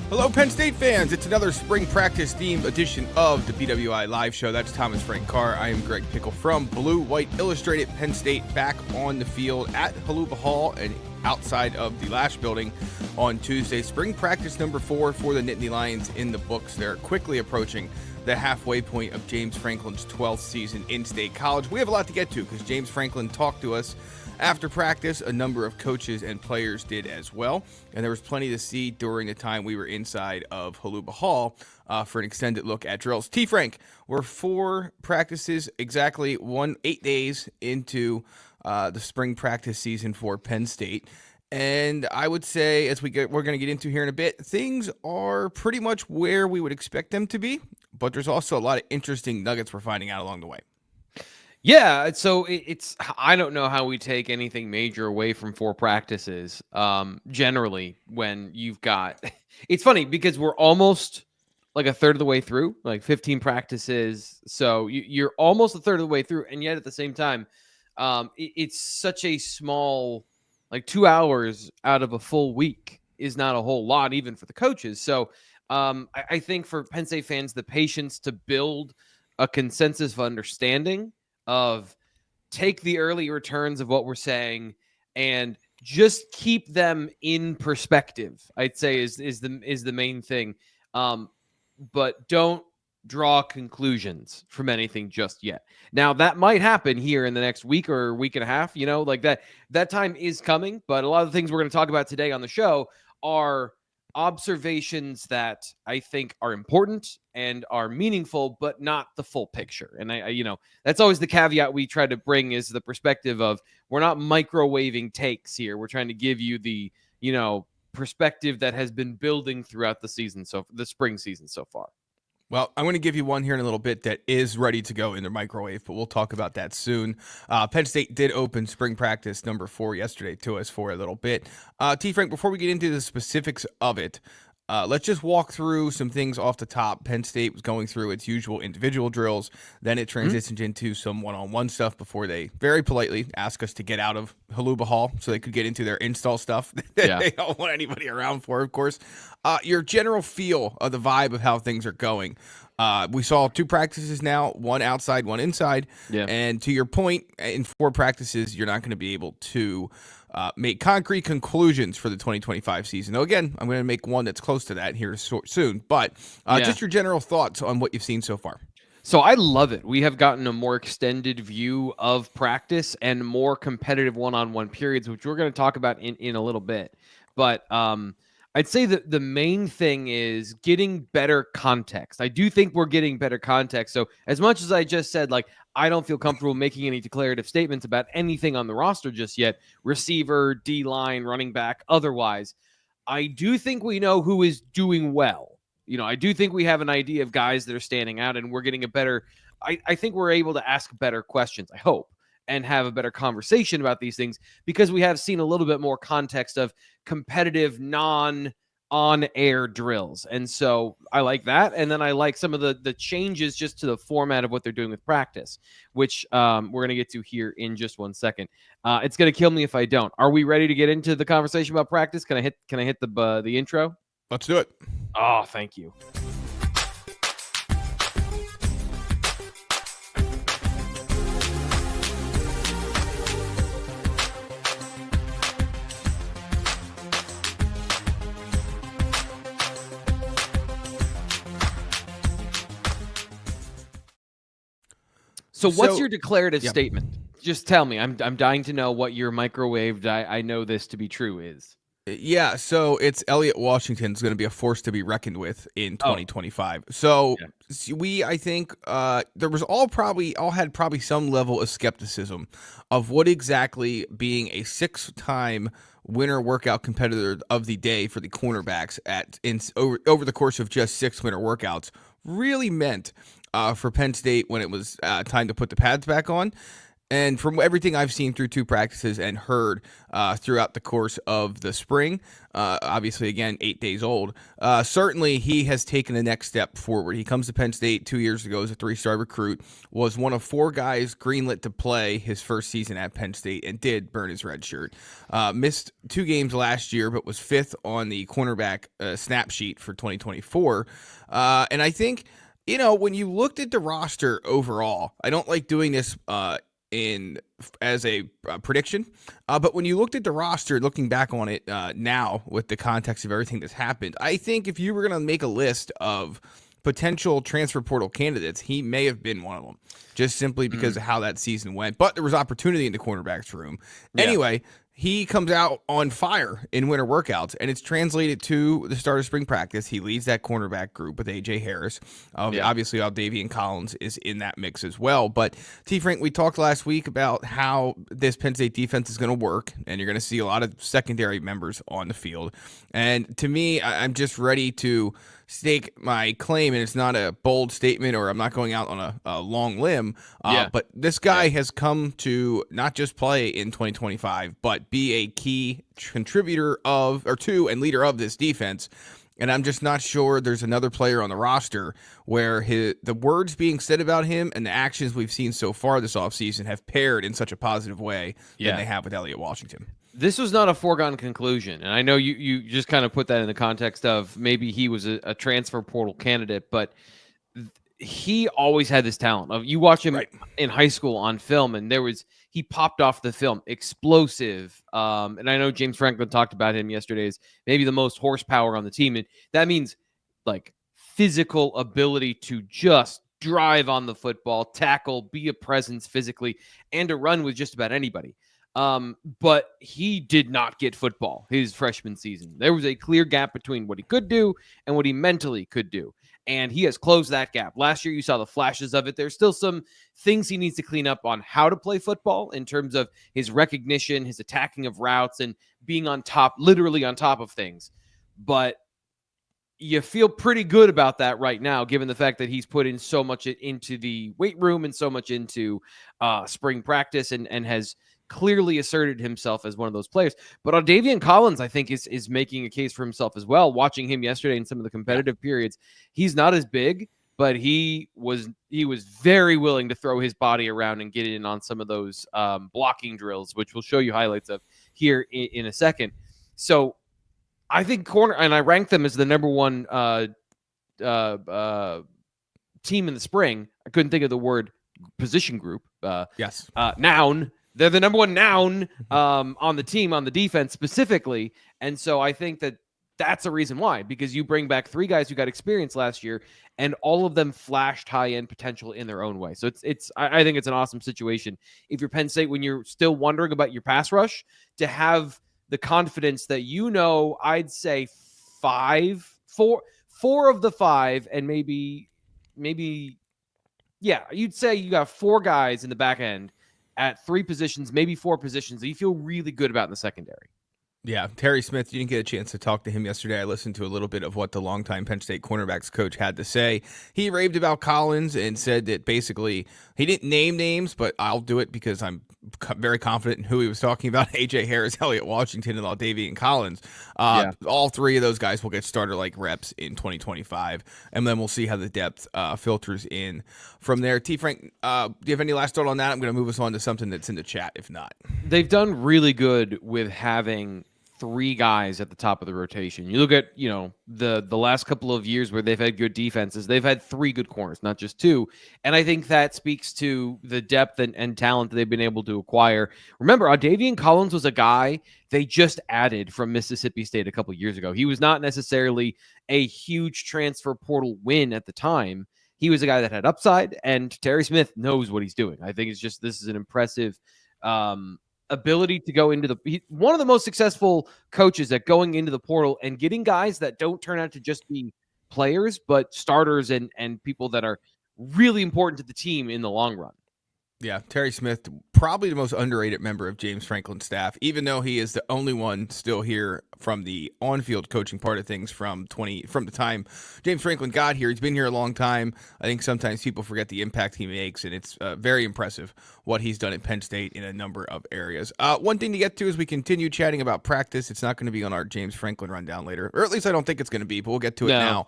Hello, Penn State fans. It's another spring practice-themed edition of the BWI Live Show. That's Thomas Frank Carr. I am Greg Pickel from Blue White Illustrated. Penn State back on the field at Haluba Hall and outside of the Lash Building on Tuesday. Spring practice number 4 for the Nittany Lions in the books. They're quickly approaching the halfway point of James Franklin's 12th season in State College. We have a lot to get to because James Franklin talked to us after practice. A number of coaches and players did as well, and there was plenty to see during the time we were inside of Haluba Hall for an extended look at drills. Frank, we're 4 practices, exactly 8 days into the spring practice season for Penn State. And I would say, as we're going to get into here in a bit, things are pretty much where we would expect them to be, but there's also a lot of interesting nuggets we're finding out along the way. Yeah, so it's I don't know how we take anything major away from 4 practices. Generally, when you've got, it's funny because we're almost like a third of the way through, like 15 practices. So you're almost a third of the way through, and yet at the same time, it's such a small, like 2 hours out of a full week is not a whole lot, even for the coaches. So I think for Penn State fans, the patience to build a consensus of understanding of take the early returns of what we're saying and just keep them in perspective, I'd say is the main thing. But don't draw conclusions from anything just yet. Now that might happen here in the next week or week and a half, like that time is coming. But a lot of the things we're going to talk about today on the show are observations that I think are important and are meaningful, but not the full picture. And I that's always the caveat we try to bring, is the perspective of we're not microwaving takes here. We're trying to give you the, perspective that has been building throughout the season. So the spring season so far. Well, I'm going to give you one here in a little bit that is ready to go in the microwave, but we'll talk about that soon. Penn State did open spring practice number 4 yesterday to us for a little bit. Frank, before we get into the specifics of it, let's just walk through some things off the top. Penn State was going through its usual individual drills. Then it transitioned into some one-on-one stuff before they very politely asked us to get out of Haluba Hall so they could get into their install stuff that they don't want anybody around for, of course. Your general feel of the vibe of how things are going. We saw 2 practices now, one outside, one inside. Yeah. And to your point, in 4 practices, you're not going to be able to make concrete conclusions for the 2025 season. Now, again, I'm going to make one that's close to that here soon. But just your general thoughts on what you've seen so far. So I love it. We have gotten a more extended view of practice and more competitive one-on-one periods, which we're going to talk about in a little bit. But I'd say that the main thing is getting better context. I do think we're getting better context. So as much as I just said, I don't feel comfortable making any declarative statements about anything on the roster just yet, receiver, D-line, running back, otherwise, I do think we know who is doing well. I do think we have an idea of guys that are standing out, and we're getting a better, I think we're able to ask better questions, I hope, and have a better conversation about these things because we have seen a little bit more context of competitive on-air drills. And so I like that. And then I like some of the changes just to the format of what they're doing with practice, which we're going to get to here in just one second. It's going to kill me if I don't. Are we ready to get into the conversation about practice? Can I hit the intro? Let's do it. Oh, thank you. So what's your declarative statement? Just tell me. I'm dying to know what your microwaved, I know this to be true is. Yeah, so it's Elliot Washington's going to be a force to be reckoned with in 2025. So I think there was all had probably some level of skepticism of what exactly being a 6-time winter workout competitor of the day for the cornerbacks over the course of just 6 winter workouts really meant for Penn State when it was time to put the pads back on. And from everything I've seen through 2 practices and heard throughout the course of the spring, obviously, again, 8 days old, certainly he has taken the next step forward. He comes to Penn State 2 years ago as a 3-star recruit, was one of 4 guys greenlit to play his first season at Penn State, and did burn his red shirt. Missed 2 games last year, but was 5th on the cornerback snap sheet for 2024. And I think, when you looked at the roster overall, I don't like doing this as a prediction, but when you looked at the roster, looking back on it now with the context of everything that's happened, I think if you were going to make a list of potential transfer portal candidates, he may have been one of them, just simply because of how that season went. But there was opportunity in the cornerbacks room. Yeah. Anyway, he comes out on fire in winter workouts, and it's translated to the start of spring practice. He leads that cornerback group with A.J. Harris. Obviously, Aldavian Collins is in that mix as well. But, T. Frank, we talked last week about how this Penn State defense is going to work, and you're going to see a lot of secondary members on the field. And to me, I'm just ready to stake my claim, and it's not a bold statement, or I'm not going out on a long limb, but this guy has come to not just play in 2025, but be a key contributor to and leader of this defense. And I'm just not sure there's another player on the roster where the words being said about him and the actions we've seen so far this offseason have paired in such a positive way than they have with Elliott Washington. This was not a foregone conclusion, and I know you just kind of put that in the context of maybe he was a transfer portal candidate, but he always had this talent. You watch him in high school on film, and he popped off the film, explosive. And I know James Franklin talked about him yesterday as maybe the most horsepower on the team, and that means like physical ability to just drive on the football, tackle, be a presence physically, and to run with just about anybody. But he did not get football his freshman season. There was a clear gap between what he could do and what he mentally could do. And he has closed that gap. Last year, you saw the flashes of it. There's still some things he needs to clean up on how to play football in terms of his recognition, his attacking of routes, and being on top, literally on top of things. But you feel pretty good about that right now, given the fact that he's put in so much into the weight room and so much into spring practice and has clearly asserted himself as one of those players. But Aldavian Collins, I think, is making a case for himself as well. Watching him yesterday in some of the competitive periods, he's not as big, but he was very willing to throw his body around and get in on some of those blocking drills, which we'll show you highlights of here in a second. So I think and I ranked them as the number one team in the spring. I couldn't think of the word position group. Noun. They're the number one noun on the team, on the defense specifically. And so I think that's a reason why, because you bring back 3 guys who got experience last year, and all of them flashed high-end potential in their own way. So I think it's an awesome situation. If you're Penn State, when you're still wondering about your pass rush, to have the confidence that I'd say 4 of the 5, and maybe, you'd say you got 4 guys in the back end at 3 positions, maybe 4 positions that you feel really good about in the secondary. Yeah, Terry Smith, you didn't get a chance to talk to him yesterday. I listened to a little bit of what the longtime Penn State cornerbacks coach had to say. He raved about Collins and said that basically he didn't name names, but I'll do it because I'm very confident in who he was talking about. A.J. Harris, Elliott Washington, and Aldavian Collins. All 3 of those guys will get starter-like reps in 2025, and then we'll see how the depth filters in from there. T. Frank, do you have any last thought on that? I'm going to move us on to something that's in the chat, if not. They've done really good with having 3 guys at the top of the rotation. You look at, the last couple of years where they've had good defenses, they've had 3 good corners, not just 2. And I think that speaks to the depth and talent that they've been able to acquire. Remember, Aldavian Collins was a guy they just added from Mississippi State a couple of years ago. He was not necessarily a huge transfer portal win at the time. He was a guy that had upside, and Terry Smith knows what he's doing. I think this is an impressive ability to go into one of the most successful coaches at going into the portal and getting guys that don't turn out to just be players, but starters and people that are really important to the team in the long run. Yeah, Terry Smith, probably the most underrated member of James Franklin's staff, even though he is the only one still here from the on-field coaching part of things from the time James Franklin got here. He's been here a long time. I think sometimes people forget the impact he makes, and it's very impressive what he's done at Penn State in a number of areas. One thing to get to as we continue chatting about practice, it's not going to be on our James Franklin rundown later, or at least I don't think it's going to be, but we'll get to it now.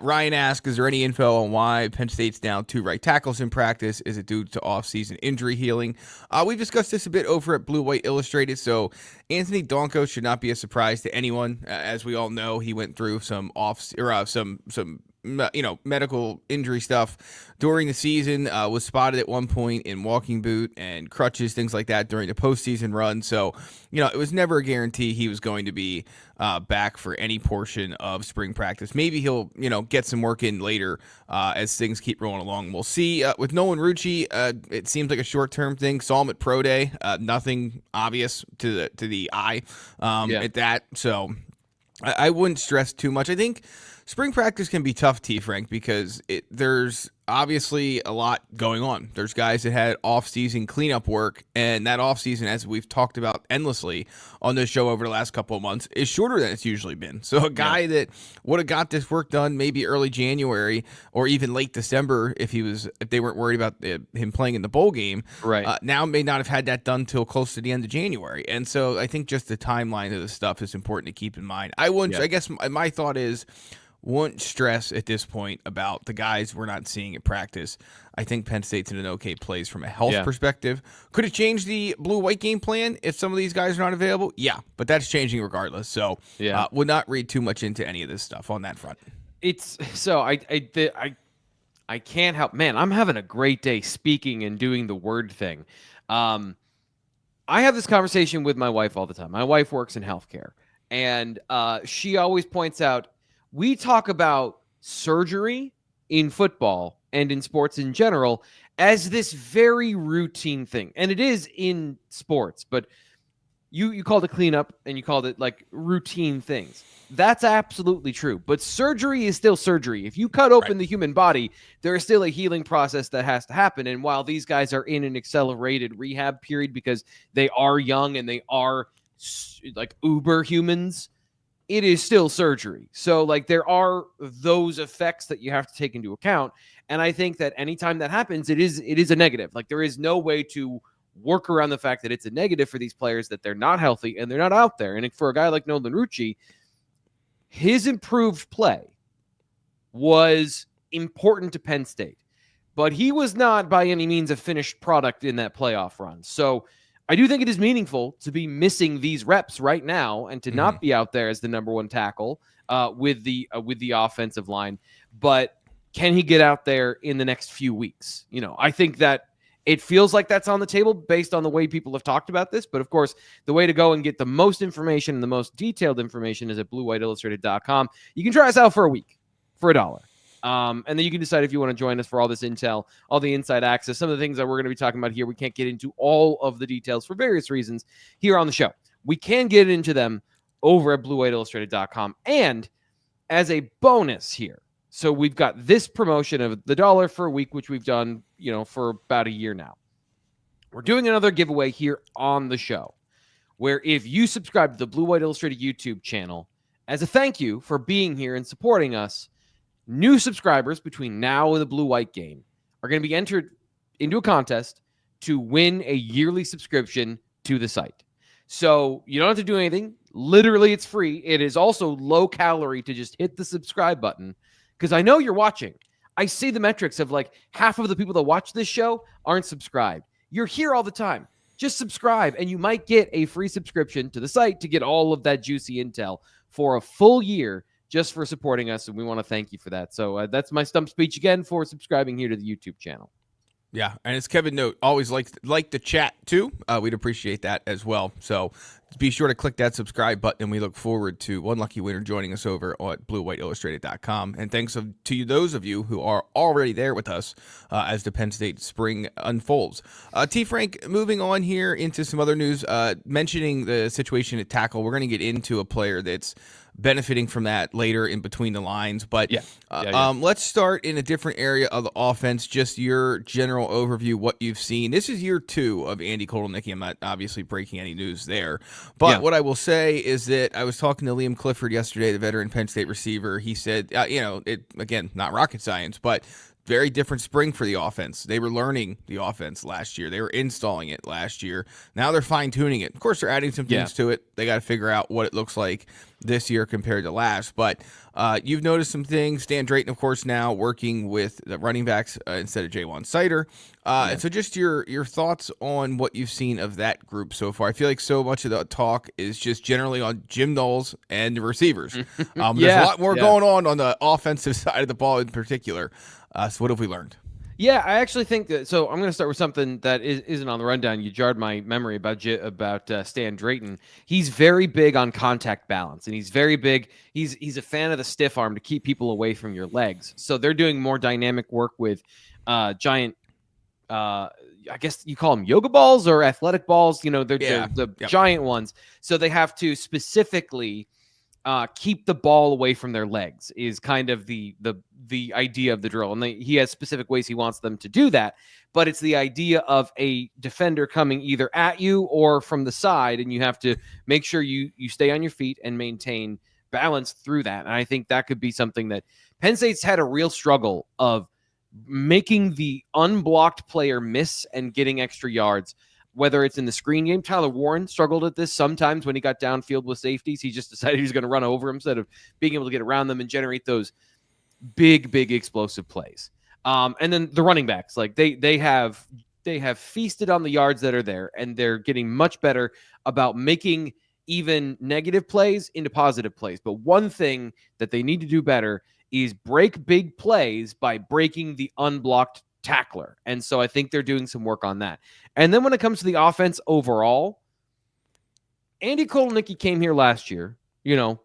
Ryan asks, is there any info on why Penn State's down 2 right tackles in practice? Is it due to off-season injury healing? We've discussed this a bit over at Blue White Illustrated, so Anthony Donko should not be a surprise to anyone. As we all know, he went through some medical injury stuff during the season, was spotted at one point in walking boot and crutches, things like that during the postseason run. So, it was never a guarantee he was going to be back for any portion of spring practice. Maybe he'll, get some work in later as things keep rolling along. We'll see. With Nolan Rucci, it seems like a short-term thing. Saw him at Pro Day. Nothing obvious to the eye at that. So I wouldn't stress too much. I think spring practice can be tough, T. Frank, because there's obviously a lot going on. There's guys that had off-season cleanup work, and that off-season, as we've talked about endlessly on this show over the last couple of months, is shorter than it's usually been. So a guy that would have got this work done maybe early January or even late December if they weren't worried about him playing in the bowl game, now may not have had that done till close to the end of January. And so I think just the timeline of this stuff is important to keep in mind. I guess my thought is, wouldn't stress at this point about the guys we're not seeing at practice. I think Penn State's in an okay place from a health perspective. Could it change the blue-white game plan if some of these guys are not available? Yeah, but that's changing regardless. So would not read too much into any of this stuff on that front. I can't help. Man, I'm having a great day speaking and doing the word thing. I have this conversation with my wife all the time. My wife works in healthcare, and she always points out, we talk about surgery in football and in sports in general as this very routine thing. And it is in sports, but you called it cleanup and you called it like routine things. That's absolutely true. But surgery is still surgery. If you cut open the human body, there is still a healing process that has to happen. And while these guys are in an accelerated rehab period because they are young and they are like uber humans, it is still surgery. So there are those effects that you have to take into account. And I think that anytime that happens, it is a negative. There is no way to work around the fact that it's a negative for these players, that they're not healthy and they're not out there. And for a guy like Nolan Rucci, his improved play was important to Penn State, but he was not by any means a finished product in that playoff run. So I do think it is meaningful to be missing these reps right now and to not be out there as the number one tackle with the offensive line. But can he get out there in the next few weeks? I think that it feels like that's on the table based on the way people have talked about this. But of course, the way to go and get the most information and the most detailed information is at bluewhiteillustrated.com. You can try us out for a week for $1. And then you can decide if you want to join us for all this intel, all the inside access, some of the things that we're going to be talking about here. We can't get into all of the details for various reasons here on the show. We can get into them over at bluewhiteillustrated.com. And as a bonus here, so we've got this promotion of the $1 for a week, which we've done, for about a year now. We're doing another giveaway here on the show, where if you subscribe to the Blue White Illustrated YouTube channel, as a thank you for being here and supporting us, new subscribers between now and the blue-white game are going to be entered into a contest to win a yearly subscription to the site. So you don't have to do anything. Literally, it's free. It is also low calorie to just hit the subscribe button because I know you're watching. I see the metrics of half of the people that watch this show aren't subscribed. You're here all the time. Just subscribe, and you might get a free subscription to the site to get all of that juicy intel for a full year just for supporting us, and we want to thank you for that. So that's my stump speech again for subscribing here to the YouTube channel. Yeah, and as Kevin note, always like the chat too. We'd appreciate that as well. So be sure to click that subscribe button, and we look forward to one lucky winner joining us over at bluewhiteillustrated.com. And thanks to those of you who are already there with us as the Penn State spring unfolds. T. Frank, moving on here into some other news, mentioning the situation at tackle, we're going to get into a player that's benefiting from that later in between the lines. But let's start in a different area of the offense, just your general overview, what you've seen. This is year 2 of Andy Kotelnicki. I'm not obviously breaking any news there. But what I will say is that I was talking to Liam Clifford yesterday, the veteran Penn State receiver. He said, it again, not rocket science, but very different spring for the offense. They were learning the offense last year. They were installing it last year. Now they're fine-tuning it. Of course, they're adding some things to it. They got to figure out what it looks like this year compared to last. But you've noticed some things. Stan Drayton, of course, now working with the running backs instead of Jaywan Sider. And so just your thoughts on what you've seen of that group so far. I feel like so much of the talk is just generally on Jim Knowles and the receivers. There's a lot more going on the offensive side of the ball in particular. So what have we learned? Yeah, I actually think that. So I'm going to start with something that isn't on the rundown. You jarred my memory about Stan Drayton. He's very big on contact balance, and he's very big. He's a fan of the stiff arm to keep people away from your legs. So they're doing more dynamic work with giant. I guess you call them yoga balls or athletic balls. They're the giant ones. So they have to specifically keep the ball away from their legs is kind of the idea of the drill. And he has specific ways he wants them to do that, but it's the idea of a defender coming either at you or from the side. And you have to make sure you stay on your feet and maintain balance through that. And I think that could be something that Penn State's had a real struggle of making the unblocked player miss and getting extra yards. Whether it's in the screen game, Tyler Warren struggled at this sometimes when he got downfield with safeties. He just decided he was going to run over them instead of being able to get around them and generate those big explosive plays. And then the running backs, like they have feasted on the yards that are there, and they're getting much better about making even negative plays into positive plays. But one thing that they need to do better is break big plays by breaking the unblocked tackler. And so I think they're doing some work on that. And then when it comes to the offense overall, Andy Kotelnicki came here last year,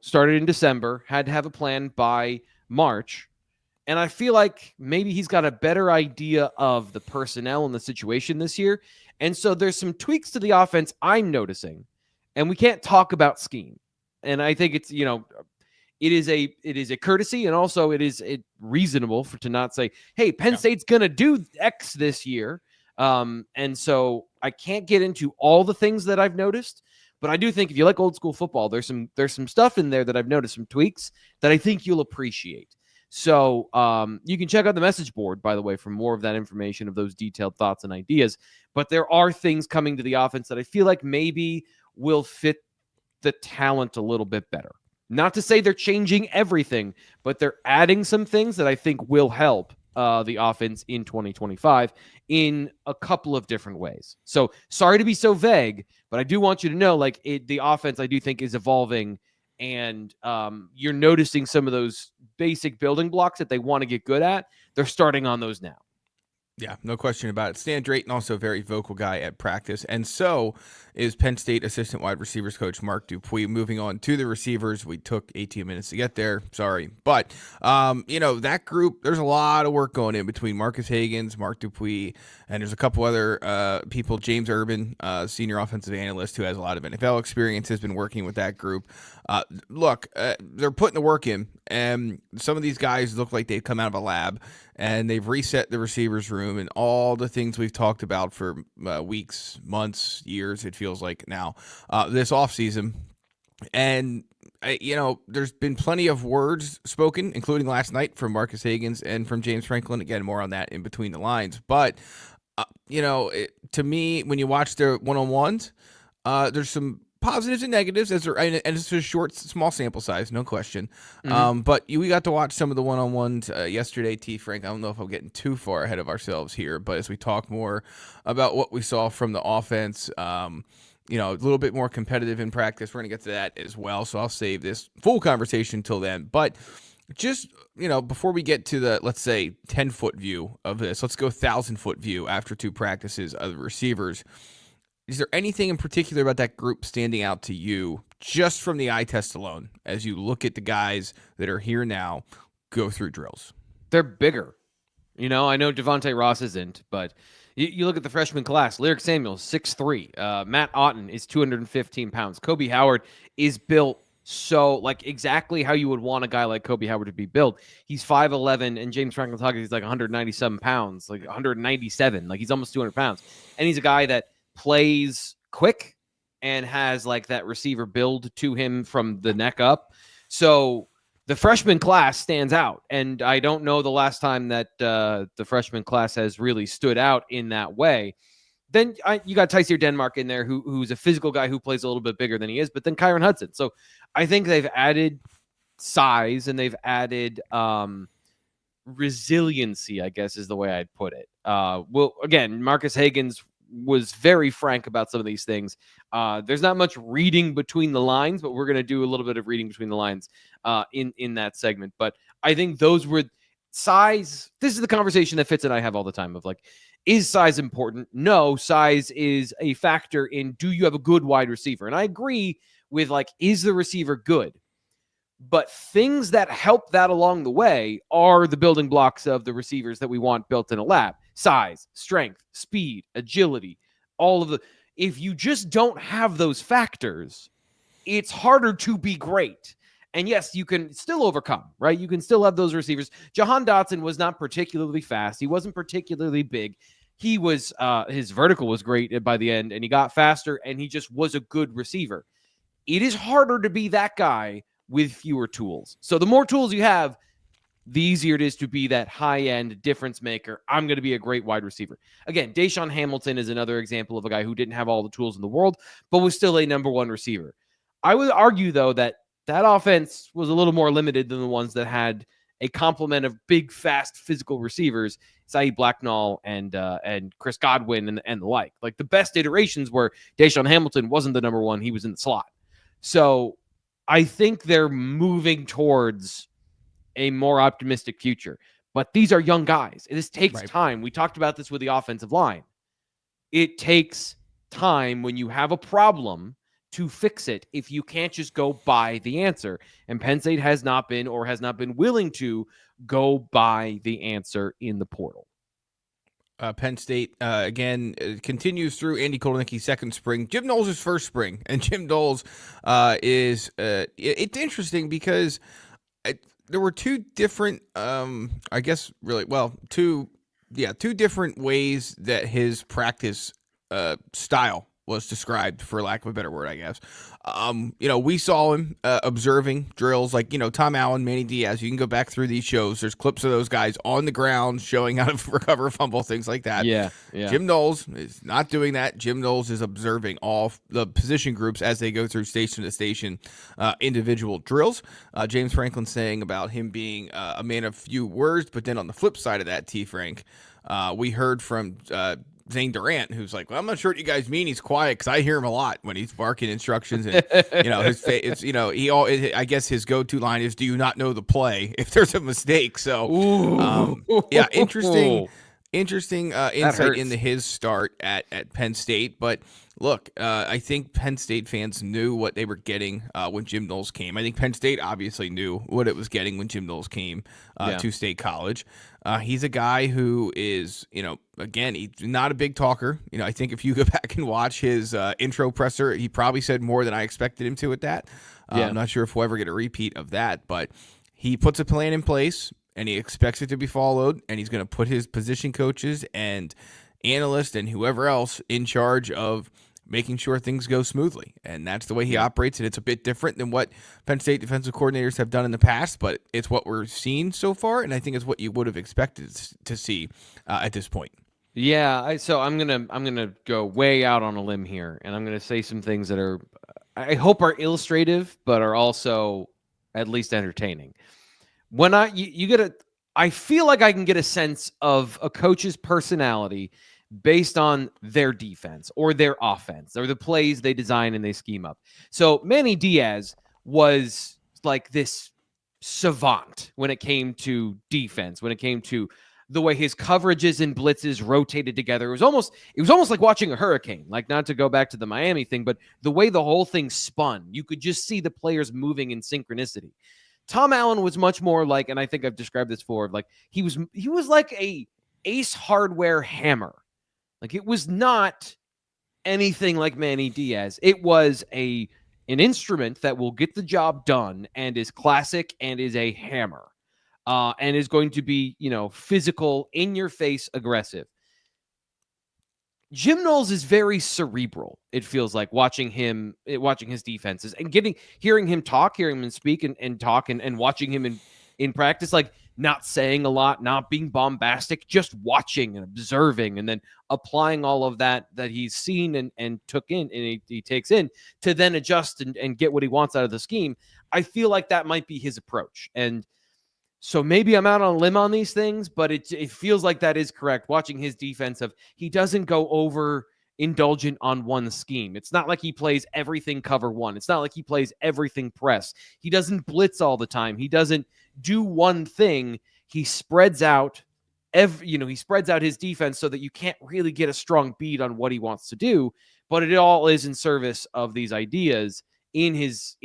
started in December, had to have a plan by March. And I feel like maybe he's got a better idea of the personnel and the situation this year. And so there's some tweaks to the offense I'm noticing. And we can't talk about scheme. And I think it's, it is a courtesy, and also it is reasonable to not say, hey, Penn State's going to do X this year. And so I can't get into all the things that I've noticed, but I do think if you like old school football, there's some stuff in there that I've noticed, some tweaks that I think you'll appreciate. So you can check out the message board, by the way, for more of that information, of those detailed thoughts and ideas. But there are things coming to the offense that I feel like maybe will fit the talent a little bit better. Not to say they're changing everything, but they're adding some things that I think will help the offense in 2025 in a couple of different ways. So sorry to be so vague, but I do want you to know, the offense I do think is evolving, and you're noticing some of those basic building blocks that they want to get good at. They're starting on those now. Yeah, no question about it. Stan Drayton, also a very vocal guy at practice, and so is Penn State assistant wide receivers coach Mark Dupuis. Moving on to the receivers, we took 18 minutes to get there. Sorry, but that group, there's a lot of work going in between Marcus Hagens, Mark Dupuis, and there's a couple other people. James Urban, senior offensive analyst who has a lot of NFL experience, has been working with that group. They're putting the work in, and some of these guys look like they've come out of a lab, and they've reset the receivers room and all the things we've talked about for weeks, months, years, it feels like now, this offseason. And, there's been plenty of words spoken, including last night from Marcus Hagens and from James Franklin. Again, more on that in between the lines. But, to me, when you watch their one-on-ones, there's some positives and negatives, and it's a short, small sample size, no question. But we got to watch some of the one-on-ones yesterday, T. Frank. I don't know if I'm getting too far ahead of ourselves here, but as we talk more about what we saw from the offense, a little bit more competitive in practice, we're going to get to that as well. So I'll save this full conversation till then. But just, before we get to the, let's say, 10-foot view of this, let's go 1,000-foot view after two practices of the receivers. Is there anything in particular about that group standing out to you just from the eye test alone as you look at the guys that are here now go through drills? They're bigger. I know Devontae Ross isn't, but you look at the freshman class. Lyric Samuels, 6'3". Matt Otten is 215 pounds. Kobe Howard is built so, exactly how you would want a guy like Kobe Howard to be built. He's 5'11", and James Franklin talking, he's 197 pounds, 197. He's almost 200 pounds. And he's a guy that plays quick and has like that receiver build to him from the neck up. So the freshman class stands out. And I don't know the last time that the freshman class has really stood out in that way. Then you got Tyseer Denmark in there, who's a physical guy who plays a little bit bigger than he is, but then Kyron Hudson. So I think they've added size and they've added resiliency, I guess is the way I'd put it. Well, again, Marcus Hagens was very frank about some of these things. There's not much reading between the lines, but we're going to do a little bit of reading between the lines in that segment. But I think those were size. This is the conversation that Fitz and I have all the time of like, is size important? No, size is a factor in do you have a good wide receiver? And I agree with like, is the receiver good? But things that help that along the way are the building blocks of the receivers that we want built in a lab. Size, strength, speed, agility, all of the... If you just don't have those factors, it's harder to be great. And yes, you can still overcome, right? You can still have those receivers. Jahan Dotson was not particularly fast. He wasn't particularly big. He was, his vertical was great by the end, and he got faster, and he just was a good receiver. It is harder to be that guy with fewer tools. So the more tools you have, the easier it is to be that high-end difference maker. I'm going to be a great wide receiver. Again, Deshaun Hamilton is another example of a guy who didn't have all the tools in the world, but was still a number one receiver. I would argue, though, that offense was a little more limited than the ones that had a complement of big, fast, physical receivers, Saeed Blacknall and Chris Godwin and the like. Like the best iterations were Deshaun Hamilton wasn't the number one. He was in the slot. So I think they're moving towards a more optimistic future. But these are young guys. This takes time. We talked about this with the offensive line. It takes time when you have a problem to fix it if you can't just go buy the answer. And Penn State has not been willing to go buy the answer in the portal. Penn State, again, continues through Andy Kotelnicki's second spring. Jim Knowles' first spring. And Jim Knowles is it's interesting because there were two different, two different ways that his practice style was described, for lack of a better word, I guess. We saw him observing drills like, Tom Allen, Manny Diaz. You can go back through these shows. There's clips of those guys on the ground showing how to recover a fumble, things like that. Yeah. Jim Knowles is not doing that. Jim Knowles is observing all the position groups as they go through station to station individual drills. James Franklin saying about him being a man of few words, but then on the flip side of that, T. Frank, we heard from Zane Durant, who's like, well, I'm not sure what you guys mean. He's quiet because I hear him a lot when he's barking instructions, and his face. I guess his go-to line is, "Do you not know the play?" If there's a mistake. So, interesting insight into his start at Penn State. But look, I think Penn State fans knew what they were getting when Jim Knowles came. I think Penn State obviously knew what it was getting when Jim Knowles came to State College. He's a guy who is, again, he's not a big talker. I think if you go back and watch his intro presser, he probably said more than I expected him to at that. I'm not sure if we'll ever get a repeat of that, but he puts a plan in place and he expects it to be followed, and he's going to put his position coaches and analysts and whoever else in charge of making sure things go smoothly. And that's the way he operates, and it's a bit different than what Penn State defensive coordinators have done in the past, but it's what we're seeing so far, and I think it's what you would have expected to see at this point. Yeah, so I'm gonna go way out on a limb here, and I'm gonna say some things that are, I hope, are illustrative, but are also at least entertaining. When I feel like I can get a sense of a coach's personality based on their defense or their offense or the plays they design and they scheme up. So Manny Diaz was like this savant when it came to defense, when it came to the way his coverages and blitzes rotated together. It was almost like watching a hurricane, like, not to go back to the Miami thing, but the way the whole thing spun, you could just see the players moving in synchronicity. Tom Allen was much more like, and I think I've described this before, like he was like a Ace Hardware hammer. Like, it was not anything like Manny Diaz. It was an instrument that will get the job done and is classic and is a hammer, and is going to be, physical, in your face, aggressive. Jim Knowles is very cerebral. It feels like watching his defenses and hearing him talk, hearing him speak and talk and watching him in practice, like not saying a lot, not being bombastic, just watching and observing and then applying all of that he's seen and took in and he takes in to then adjust and get what he wants out of the scheme. I feel like that might be his approach. And so maybe I'm out on a limb on these things, but it feels like that is correct. Watching his defense he doesn't go over indulgent on one scheme. It's not like he plays everything cover one. It's not like he plays everything press. He doesn't blitz all the time. He doesn't do one thing. He spreads out he spreads out his defense so that you can't really get a strong beat on what he wants to do, but it all is in service of these ideas in his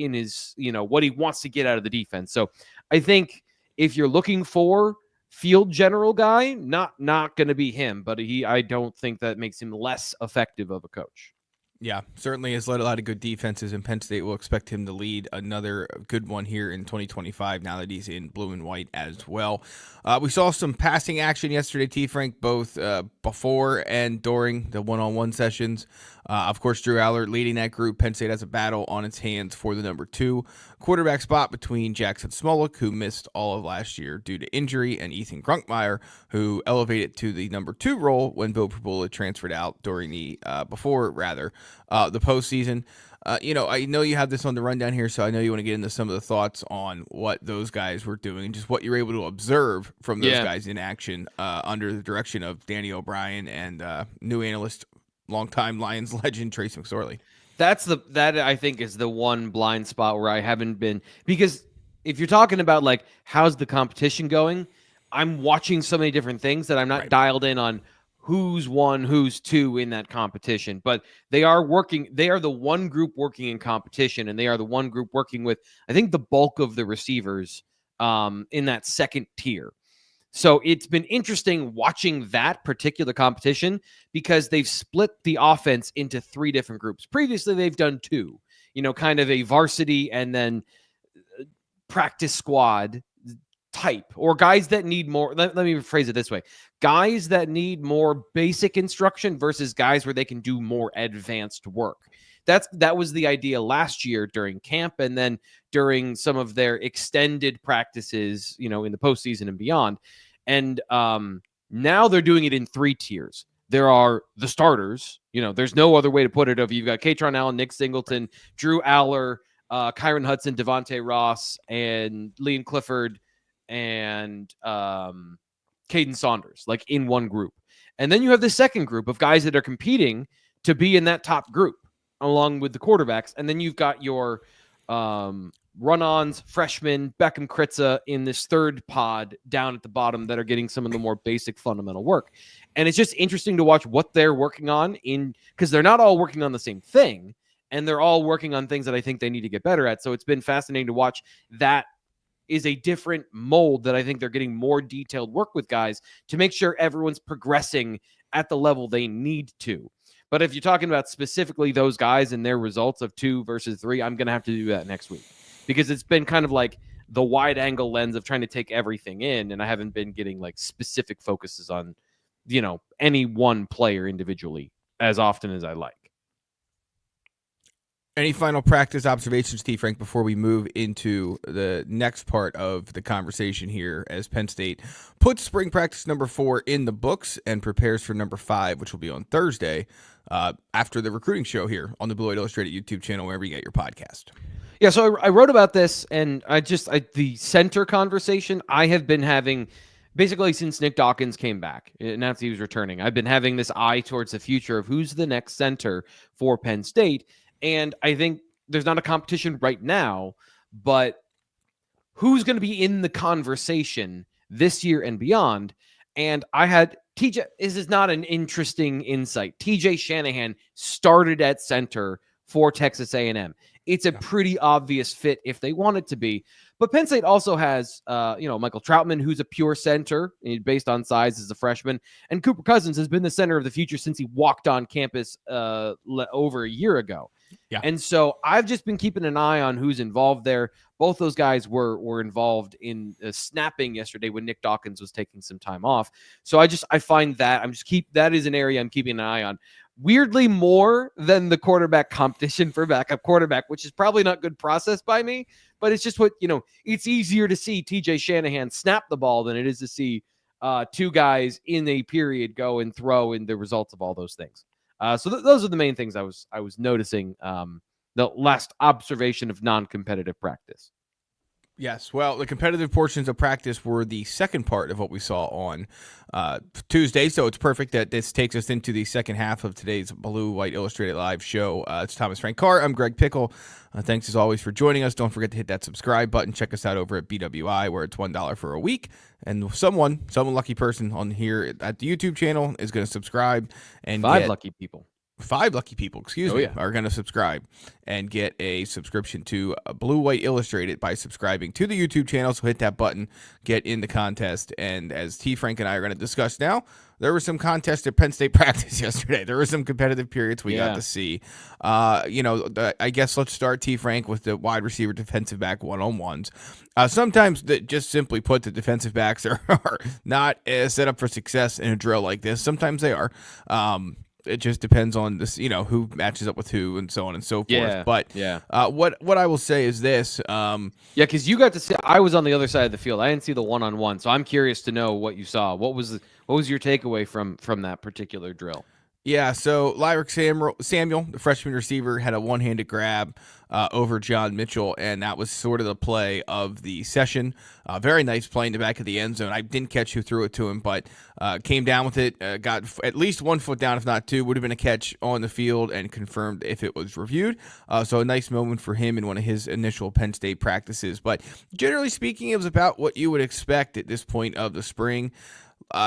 what he wants to get out of the defense. So I think if you're looking for field general guy, not going to be him, but I don't think that makes him less effective of a coach. Yeah, certainly has led a lot of good defenses, and Penn State will expect him to lead another good one here in 2025 now that he's in blue and white as well. We saw some passing action yesterday, T. Frank, both before and during the one-on-one sessions. Of course, Drew Allard leading that group. Penn State has a battle on its hands for the number 2 quarterback spot between Jackson Smolik, who missed all of last year due to injury, and Ethan Grunkmeyer, who elevated to the number 2 role when Bill Prabula transferred out during the the postseason. I know you have this on the rundown here, so I know you want to get into some of the thoughts on what those guys were doing and just what you're able to observe from those guys in action under the direction of Danny O'Brien and new analyst, longtime Lions legend Trace McSorley. That I think is the one blind spot where I haven't been, because if you're talking about like how's the competition going, I'm watching so many different things that I'm not dialed in on who's 1, who's 2 in that competition. But they are the one group working in competition, and they are the one group working with, I think, the bulk of the receivers in that second tier. So it's been interesting watching that particular competition because they've split the offense into 3 different groups. Previously, they've done 2, kind of a varsity and then practice squad type, or guys that need more. Let me phrase it this way. Guys that need more basic instruction versus guys where they can do more advanced work. That was the idea last year during camp and then during some of their extended practices, in the postseason and beyond. And now they're doing it in 3 tiers. There are the starters. There's no other way to put it. Of you've got Katron Allen, Nick Singleton, Drew Aller, Kyron Hudson, Devontae Ross, and Liam Clifford, and Caden Saunders, like in one group. And then you have the second group of guys that are competing to be in that top group along with the quarterbacks. And then you've got your run-ons, freshmen, Beckham Kritza in this third pod down at the bottom that are getting some of the more basic fundamental work. And it's just interesting to watch what they're working on because they're not all working on the same thing, and they're all working on things that I think they need to get better at. So it's been fascinating to watch. That is a different mold that I think they're getting more detailed work with guys to make sure everyone's progressing at the level they need to. But if you're talking about specifically those guys and their results of 2 versus 3, I'm going to have to do that next week because it's been kind of like the wide angle lens of trying to take everything in. And I haven't been getting like specific focuses on, any one player individually as often as I like. Any final practice observations, T. Frank, before we move into the next part of the conversation here as Penn State puts spring practice number 4 in the books and prepares for number 5, which will be on Thursday after the recruiting show here on the Blue White Illustrated YouTube channel, wherever you get your podcast. Yeah, so I wrote about this, and the center conversation I have been having basically since Nick Dawkins came back, announced he was returning. I've been having this eye towards the future of who's the next center for Penn State. And I think there's not a competition right now, but who's going to be in the conversation this year and beyond? And I had TJ, this is not an interesting insight. TJ Shanahan started at center for Texas A&M. it's a pretty obvious fit if they want it to be. But Penn State also has, Michael Troutman, who's a pure center based on size as a freshman. And Cooper Cousins has been the center of the future since he walked on campus over a year ago. Yeah. And so I've just been keeping an eye on who's involved there. Both those guys were involved in snapping yesterday when Nick Dawkins was taking some time off. So I find that that is an area I'm keeping an eye on. Weirdly more than the quarterback competition for backup quarterback, which is probably not good process by me, but it's just it's easier to see TJ Shanahan snap the ball than it is to see two guys in a period go and throw in the results of all those things. So those are the main things I was noticing. The last observation of non-competitive practice. Yes, well, the competitive portions of practice were the second part of what we saw on Tuesday, so it's perfect that this takes us into the second half of today's Blue White Illustrated Live show. It's Thomas Frank Carr. I'm Greg Pickel. Thanks as always for joining us. Don't forget to hit that subscribe button. Check us out over at BWI, where it's $1 for a week, and some lucky person on here at the YouTube channel is going to subscribe and Five lucky people, are going to subscribe and get a subscription to Blue White Illustrated by subscribing to the YouTube channel. So hit that button, get in the contest. And as T. Frank and I are going to discuss now, there was some contest at Penn State practice yesterday. There were some competitive periods we got to see. I guess let's start, T. Frank, with the wide receiver defensive back one-on-ones. Sometimes, just simply put, the defensive backs are not set up for success in a drill like this. Sometimes they are. It just depends on this, who matches up with who and so on and so forth. Yeah, but what I will say is this. Because you got to see, I was on the other side of the field. I didn't see the one-on-one, so I'm curious to know what you saw. What was your takeaway from that particular drill? Yeah, so Lyric Samuel, the freshman receiver, had a one-handed grab over John Mitchell, and that was sort of the play of the session. Very nice play in the back of the end zone. I didn't catch who threw it to him, but came down with it, got at least 1 foot down, if not two. Would have been a catch on the field and confirmed if it was reviewed. So a nice moment for him in one of his initial Penn State practices. But generally speaking, it was about what you would expect at this point of the spring.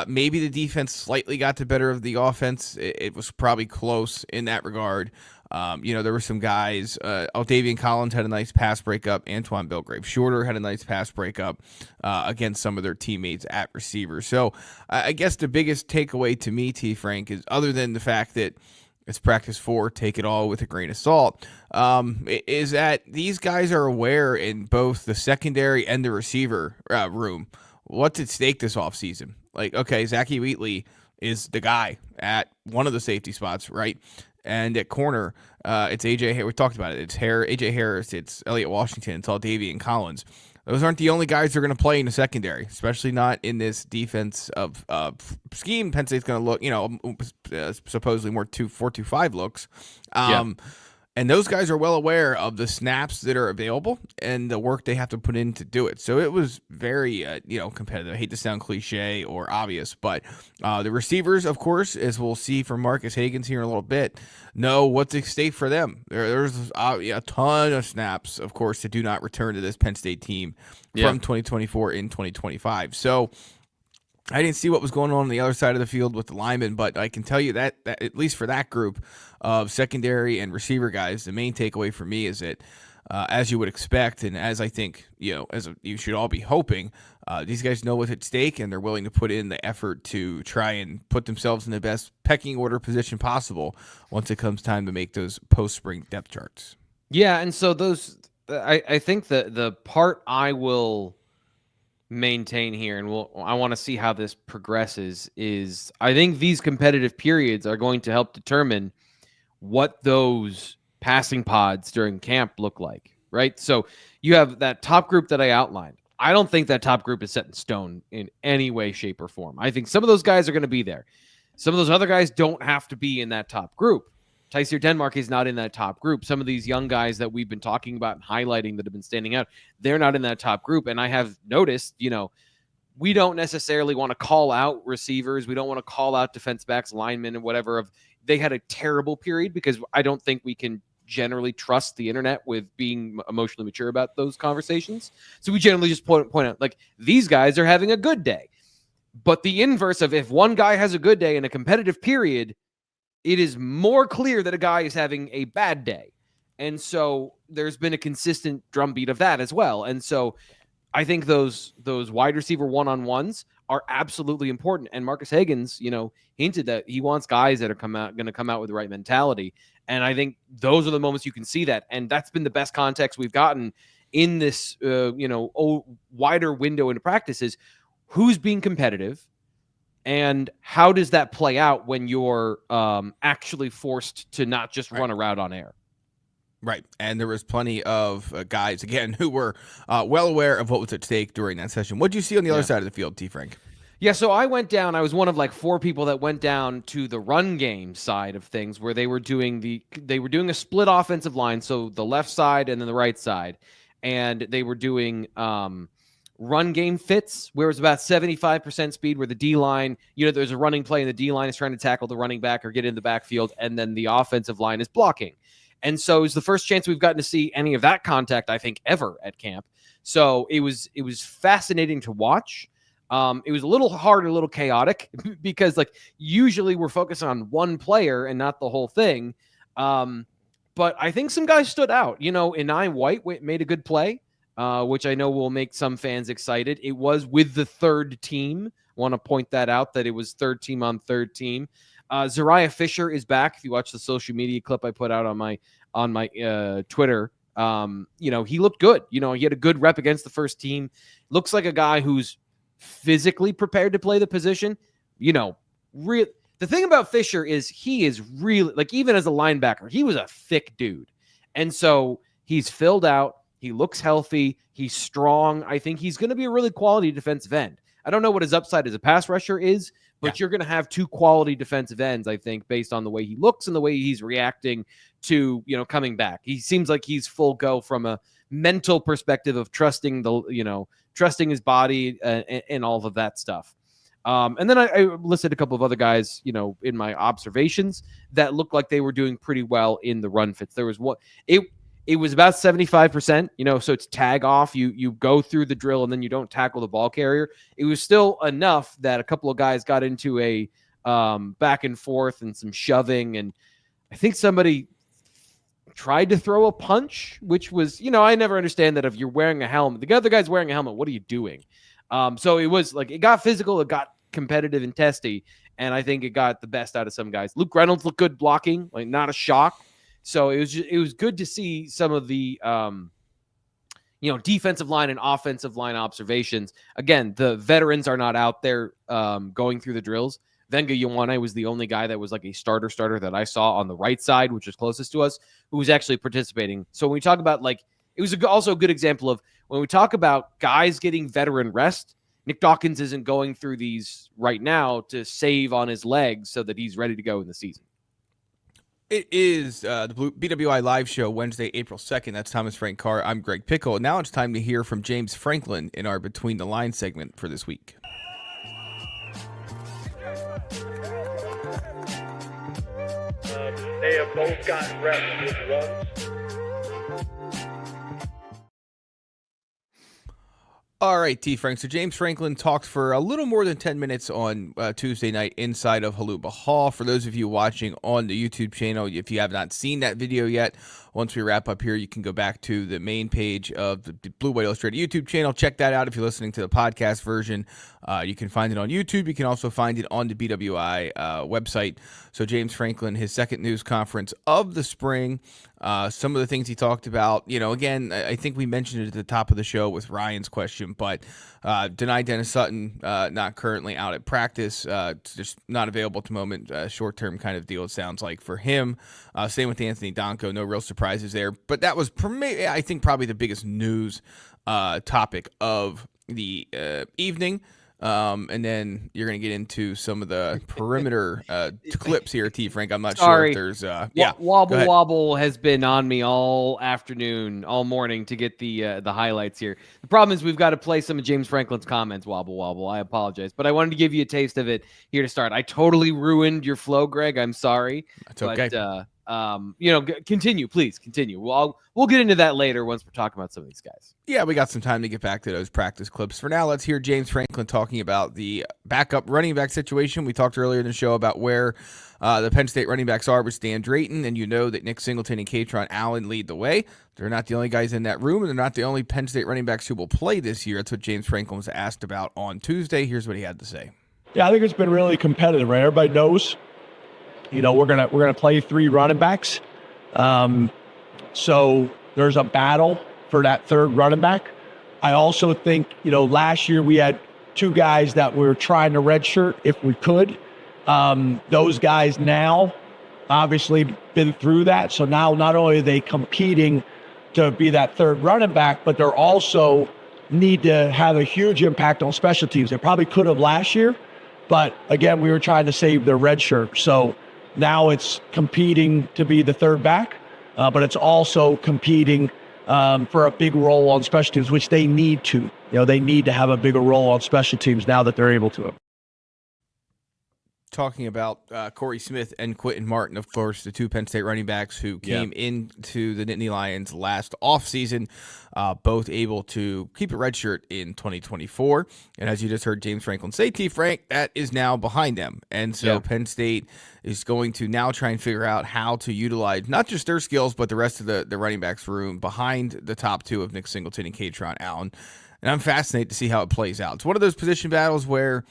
Maybe the defense slightly got the better of the offense. It was probably close in that regard. There were some guys. Aldavian Collins had a nice pass breakup. Antoine Belgrave Shorter had a nice pass breakup against some of their teammates at receiver. So I guess the biggest takeaway to me, T. Frank, is other than the fact that it's practice 4, take it all with a grain of salt, is that these guys are aware in both the secondary and the receiver room what's at stake this offseason. Like, okay, Zachy Wheatley is the guy at one of the safety spots, right? And at corner, it's AJ. We talked about it. It's AJ Harris. It's Elliott Washington. It's Aldavian Collins. Those aren't the only guys who are going to play in the secondary, especially not in this defense of scheme. Penn State's going to look, supposedly more 4-2-5 looks. And those guys are well aware of the snaps that are available and the work they have to put in to do it. So it was very, competitive. I hate to sound cliche or obvious, but the receivers, of course, as we'll see from Marcus Hagens here in a little bit, know what's at stake for them. There's a ton of snaps, of course, that do not return to this Penn State team from 2024 in 2025. So I didn't see what was going on the other side of the field with the linemen, but I can tell you that at least for that group of secondary and receiver guys, the main takeaway for me is that, as you would expect, and as I think, you should all be hoping, these guys know what's at stake, and they're willing to put in the effort to try and put themselves in the best pecking order position possible once it comes time to make those post-spring depth charts. Yeah, and so those, I think the part I will maintain here, and I want to see how this progresses, is I think these competitive periods are going to help determine what those passing pods during camp look like, right? So you have that top group that I outlined. I don't think that top group is set in stone in any way, shape, or form. I think some of those guys are going to be there. Some of those other guys don't have to be in that top group. Tyseer Denmark is not in that top group. Some of these young guys that we've been talking about and highlighting that have been standing out, they're not in that top group. And I have noticed, we don't necessarily want to call out receivers. We don't want to call out defense backs, linemen, and whatever. They had a terrible period because I don't think we can generally trust the internet with being emotionally mature about those conversations. So we generally just point out, like, these guys are having a good day. But the inverse of if one guy has a good day in a competitive period, it is more clear that a guy is having a bad day. And so there's been a consistent drumbeat of that as well. And so I think those wide receiver one-on-ones are absolutely important. And Marcus Hagens, hinted that he wants guys that are going to come out with the right mentality. And I think those are the moments you can see that. And that's been the best context we've gotten in this, wider window into practices. Who's being competitive, and how does that play out when you're actually forced to not just run a route on air? Right. And there was plenty of guys, again, who were well aware of what was at stake during that session. What did you see on the other side of the field, T. Frank? Yeah, so I went down. I was one of like 4 people that went down to the run game side of things, where they were doing a split offensive line, so the left side and then the right side, and they were doing run game fits, where it was about 75% speed, where the D line, there's a running play and the D line is trying to tackle the running back or get in the backfield, and then the offensive line is blocking. And so it was the first chance we've gotten to see any of that contact, I think, ever at camp. So it was fascinating to watch. It was a little hard, a little chaotic, because usually we're focused on one player and not the whole thing. But I think some guys stood out. Inai White made a good play, which I know will make some fans excited. It was with the third team. I want to point that out, that it was third team on third team. Zariah Fisher is back. If you watch the social media clip I put out on my Twitter, he looked good. He had a good rep against the first team. Looks like a guy who's physically prepared to play the position. The thing about Fisher is he is really, even as a linebacker, he was a thick dude. And so he's filled out. He looks healthy. He's strong. I think he's going to be a really quality defensive end. I don't know what his upside as a pass rusher is, but you're going to have 2 quality defensive ends, I think, based on the way he looks and the way he's reacting to, coming back. He seems like he's full go from a mental perspective of trusting his body and all of that stuff. And then I listed a couple of other guys, in my observations that looked like they were doing pretty well in the run fits. There was one, it was about 75%, so it's tag off. You go through the drill and then you don't tackle the ball carrier. It was still enough that a couple of guys got into a back and forth and some shoving. And I think somebody tried to throw a punch, which was, I never understand that if you're wearing a helmet, the other guy's wearing a helmet, what are you doing? So it was it got physical, it got competitive and testy. And I think it got the best out of some guys. Luke Reynolds looked good blocking, not a shock. So it was good to see some of the, defensive line and offensive line observations. Again, the veterans are not out there going through the drills. Venga Ioane was the only guy that was like a starter that I saw on the right side, which is closest to us, who was actually participating. So when we talk about it was also a good example of when we talk about guys getting veteran rest, Nick Dawkins isn't going through these right now to save on his legs so that he's ready to go in the season. It is the BWI Live Show, Wednesday, April 2nd. That's Thomas Frank Carr. I'm Greg Pickel. Now it's time to hear from James Franklin in our Between the Lines segment for this week. They have both gotten reps with runs. All right, T. Frank. So James Franklin talked for a little more than 10 minutes on Tuesday night inside of Haluba Hall. For those of you watching on the YouTube channel, if you have not seen that video yet, once we wrap up here, you can go back to the main page of the Blue White Illustrated YouTube channel. Check that out if you're listening to the podcast version. You can find it on YouTube. You can also find it on the BWI website. So James Franklin, his second news conference of the spring. Some of the things he talked about, again, I think we mentioned it at the top of the show with Ryan's question, but denied Dennis Sutton, not currently out at practice, just not available at the moment, short-term kind of deal, it sounds like, for him. Same with Anthony Donko, no real surprises there. But that was, I think, probably the biggest news topic of the evening. And then you're going to get into some of the perimeter clips here, T. Frank. I'm not sure if there's Wobble has been on me all afternoon, all morning to get the highlights here. The problem is we've got to play some of James Franklin's comments, Wobble. I apologize, but I wanted to give you a taste of it here to start. I totally ruined your flow, Greg. I'm sorry. That's okay. Continue, please continue. We'll get into that later once we're talking about some of these guys. Yeah, we got some time to get back to those practice clips. For now, let's hear James Franklin talking about the backup running back situation. We talked earlier in the show about where the Penn State running backs are with Stan Drayton, and you know that Nick Singleton and Katron Allen lead the way. They're not the only guys in that room, and they're not the only Penn State running backs who will play this year. That's what James Franklin was asked about on Tuesday. Here's what he had to say. Yeah, I think it's been really competitive, right? Everybody knows, we're gonna play 3 running backs. So there's a battle for that third running back. I also think, last year we had 2 guys that we were trying to redshirt if we could. Those guys now obviously been through that. So now not only are they competing to be that third running back, but they're also need to have a huge impact on special teams. They probably could have last year, but again, we were trying to save their red shirt. So now it's competing to be the third back, but it's also competing for a big role on special teams, which they need to. They need to have a bigger role on special teams now that they're able to. Talking about Corey Smith and Quentin Martin, of course, the 2 Penn State running backs who came into the Nittany Lions last offseason, both able to keep a redshirt in 2024. And as you just heard James Franklin say, T. Frank, that is now behind them. And so Penn State is going to now try and figure out how to utilize not just their skills, but the rest of the running backs room behind the top 2 of Nick Singleton and Katron Allen. And I'm fascinated to see how it plays out. It's one of those position battles where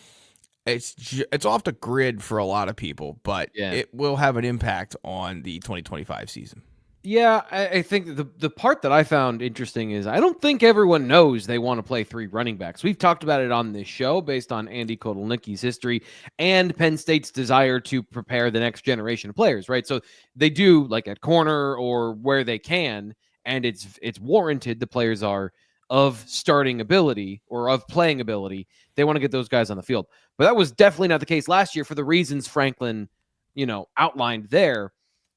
it's off the grid for a lot of people, but it will have an impact on the 2025 season. Yeah, I think the part that I found interesting is I don't think everyone knows they want to play 3 running backs. We've talked about it on this show based on Andy Kotelnicki's history and Penn State's desire to prepare the next generation of players, right? So they do like at corner or where they can, and it's warranted. The players are of starting ability or of playing ability. They want to get those guys on the field. But that was definitely not the case last year for the reasons Franklin, outlined there.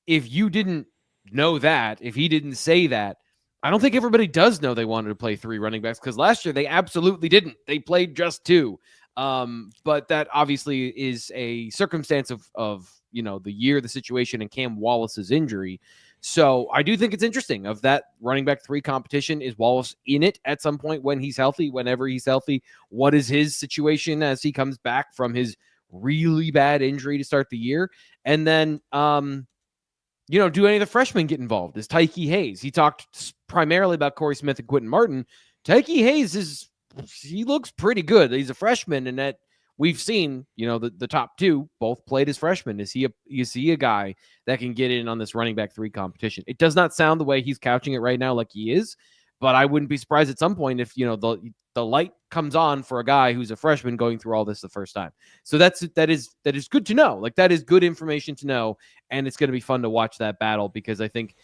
If you didn't know that, if he didn't say that, I don't think everybody does know they wanted to play 3 running backs, because last year they absolutely didn't. They played just 2. But that obviously is a circumstance of the year, the situation, and Cam Wallace's injury. So I do think it's interesting of that running back 3 competition. Is Wallace in it at some point when he's healthy, whenever he's healthy? What is his situation as he comes back from his really bad injury to start the year? And then, do any of the freshmen get involved? Is Tyke Hayes? He talked primarily about Corey Smith and Quentin Martin. Tyke Hayes he looks pretty good. He's a freshman, and that we've seen, the top 2 both played as freshmen. Is he a guy that can get in on this running back 3 competition? It does not sound the way he's couching it right now like he is, but I wouldn't be surprised at some point if, the light comes on for a guy who's a freshman going through all this the first time. So that is good to know. Like, that is good information to know, and it's going to be fun to watch that battle, because I think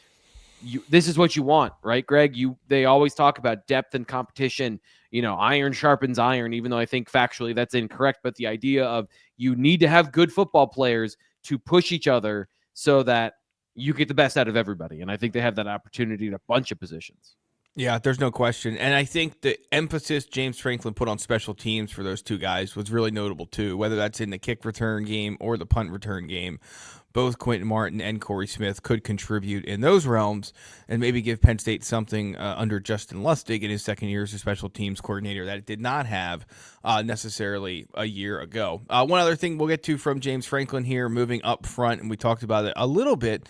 this is what you want, right, Greg? They always talk about depth and competition. Iron sharpens iron, even though I think factually that's incorrect. But the idea of you need to have good football players to push each other so that you get the best out of everybody. And I think they have that opportunity at a bunch of positions. Yeah, there's no question. And I think the emphasis James Franklin put on special teams for those 2 guys was really notable too, whether that's in the kick return game or the punt return game. Both Quentin Martin and Corey Smith could contribute in those realms and maybe give Penn State something under Justin Lustig in his second year as a special teams coordinator that it did not have necessarily a year ago. One other thing we'll get to from James Franklin here, moving up front, and we talked about it a little bit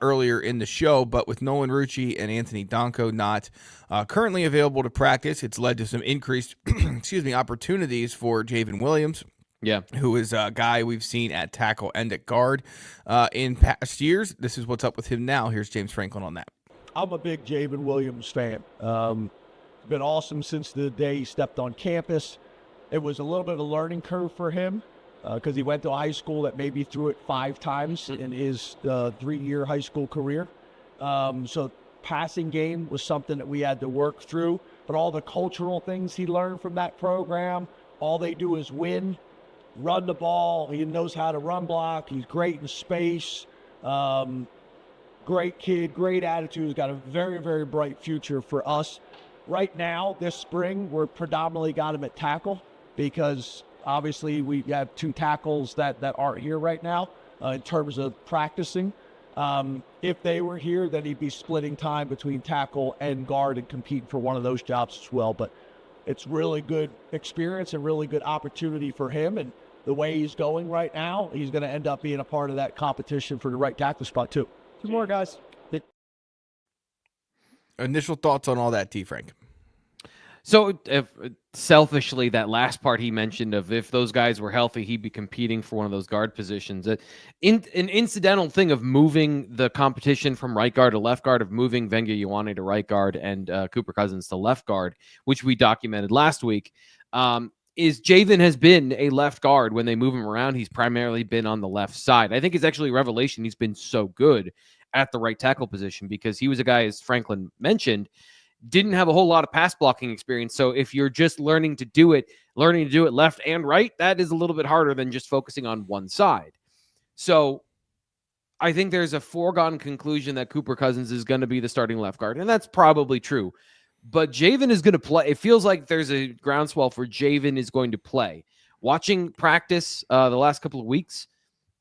earlier in the show, but with Nolan Rucci and Anthony Donko not currently available to practice, it's led to some increased opportunities for Javen Williams. Yeah, who is a guy we've seen at tackle and at guard in past years. This is what's up with him now. Here's James Franklin on that. I'm a big Javen Williams fan. It's been awesome since the day he stepped on campus. It was a little bit of a learning curve for him because he went to a high school that maybe threw it 5 times in his 3-year high school career. So passing game was something that we had to work through. But all the cultural things he learned from that program, all they do is win. Run the ball. He knows how to run block. He's great in space. Great kid, great attitude. He's got a very, very bright future for us. Right now, this spring, we're predominantly got him at tackle because obviously we have 2 tackles that aren't here right now in terms of practicing. If they were here, then he'd be splitting time between tackle and guard and competing for one of those jobs as well. But it's really good experience and really good opportunity for him. And the way he's going right now, he's going to end up being a part of that competition for the right tackle spot too. Two more guys. Initial thoughts on all that, T. Frank? So selfishly, that last part he mentioned of if those guys were healthy, he'd be competing for one of those guard positions. An incidental thing of moving the competition from right guard to left guard, of moving Venga Ioane to right guard and Cooper Cousins to left guard, which we documented last week, is Javen has been a left guard. When they move him around, he's primarily been on the left side. I think it's actually a revelation he's been so good at the right tackle position, because he was a guy, as Franklin mentioned, didn't have a whole lot of pass blocking experience. So if you're just learning to do it left and right, that is a little bit harder than just focusing on one side. So I think there's a foregone conclusion that Cooper Cousins is going to be the starting left guard, and that's probably true. But Javen is going to play. It feels like there's a groundswell for Javen is going to play. Watching practice the last couple of weeks,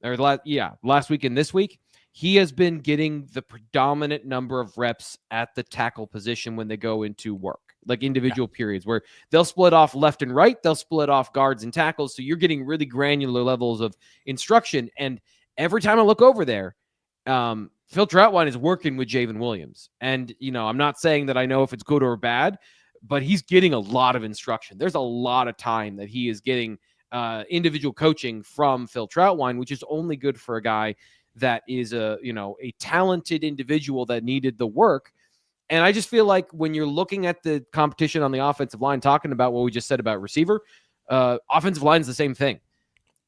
or last week and this week, he has been getting the predominant number of reps at the tackle position when they go into work, like individual periods where they'll split off left and right. They'll split off guards and tackles. So you're getting really granular levels of instruction. And every time I look over there, Phil Troutwine is working with Javen Williams. And, I'm not saying that I know if it's good or bad, but he's getting a lot of instruction. There's a lot of time that he is getting individual coaching from Phil Troutwine, which is only good for a guy that is a talented individual that needed the work. And I just feel like when you're looking at the competition on the offensive line, talking about what we just said about receiver, offensive line is the same thing.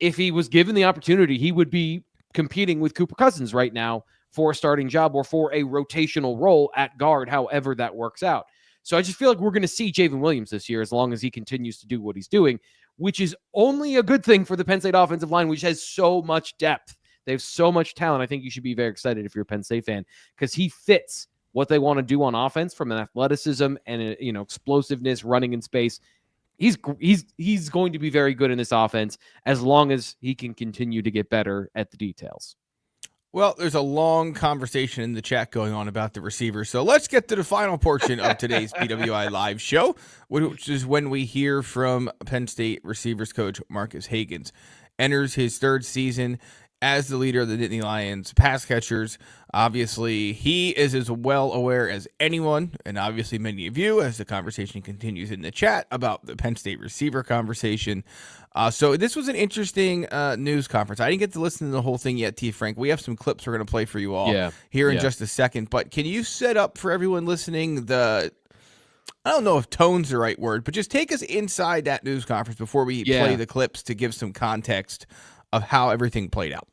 If he was given the opportunity, he would be competing with Cooper Cousins right now for a starting job or for a rotational role at guard, however that works out. So I just feel like we're going to see Javen Williams this year as long as he continues to do what he's doing, which is only a good thing for the Penn State offensive line, which has so much depth. They have so much talent. I think you should be very excited if you're a Penn State fan, because he fits what they want to do on offense from an athleticism and explosiveness, running in space. He's going to be very good in this offense as long as he can continue to get better at the details. Well, there's a long conversation in the chat going on about the receivers. So let's get to the final portion of today's PWI live show, which is when we hear from Penn State receivers coach Marcus Hagens. Enters his third season as the leader of the Nittany Lions pass catchers. Obviously, he is as well aware as anyone, and obviously many of you, as the conversation continues in the chat about the Penn State receiver conversation. So this was an interesting news conference. I didn't get to listen to the whole thing yet, T. Frank. We have some clips we're going to play for you all here in just a second. But can you set up for everyone listening I don't know if tone's the right word, but just take us inside that news conference before we play the clips to give some context of how everything played out.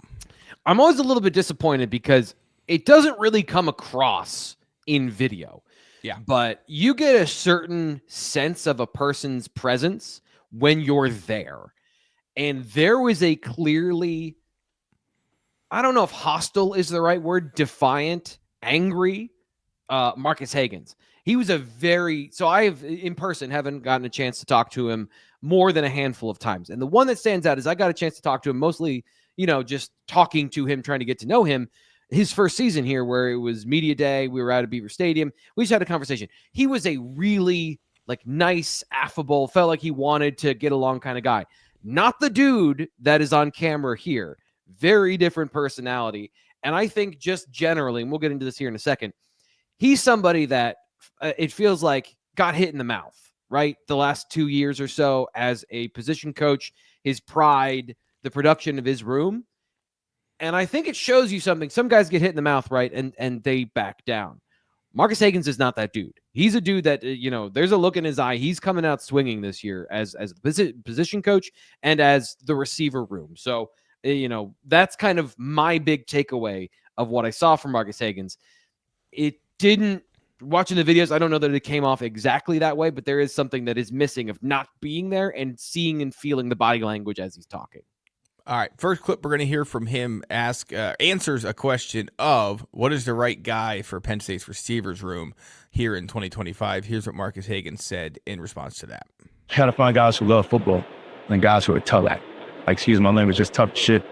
I'm always a little bit disappointed because it doesn't really come across in video. Yeah. But you get a certain sense of a person's presence when you're there. And there was a clearly, I don't know if hostile is the right word, defiant, angry Marcus Hagens. He was so I have in person haven't gotten a chance to talk to him more than a handful of times. And the one that stands out is I got a chance to talk to him mostly, just talking to him, trying to get to know him. His first season here where it was media day, we were out at Beaver Stadium. We just had a conversation. He was a really nice, affable, felt like he wanted to get along kind of guy. Not the dude that is on camera here. Very different personality. And I think just generally, and we'll get into this here in a second, he's somebody that it feels like got hit in the mouth, right? The last 2 years or so as a position coach, his pride, the production of his room. And I think it shows you something. Some guys get hit in the mouth, right? And they back down. Marcus Hagens is not that dude. He's a dude that, there's a look in his eye. He's coming out swinging this year as the position coach and as the receiver room. So, that's kind of my big takeaway of what I saw from Marcus Hagens. It didn't, watching the videos, I don't know that it came off exactly that way, but there is something that is missing of not being there and seeing and feeling the body language as he's talking. All right, first clip we're going to hear from him answers a question of what is the right guy for Penn State's receivers room here in 2025. Here's what Marcus Hagens said in response to that. You got to find guys who love football and guys who are tough at, excuse my language, just tough shit.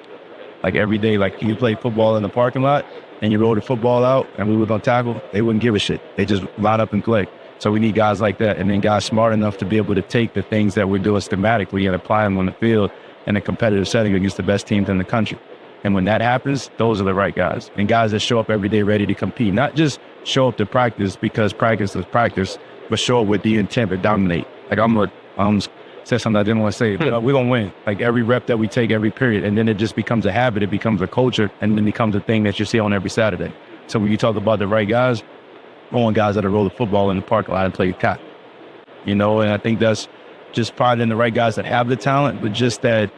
Every day, you play football in the parking lot and you roll the football out and we were going to tackle, they wouldn't give a shit. They just line up and play. So we need guys like that, and then guys smart enough to be able to take the things that we're doing schematically and apply them on the field in a competitive setting against the best teams in the country. And when that happens, those are the right guys. And guys that show up every day ready to compete, not just show up to practice because practice is practice, but show up with the intent to dominate. Like said something I didn't want to say, but we're going to win. Like every rep that we take, every period, and then it just becomes a habit. It becomes a culture, and then becomes a thing that you see on every Saturday. So when you talk about the right guys, I want guys that roll the football in the parking lot and play cat. And I think that's just finding the right guys that have the talent, but just that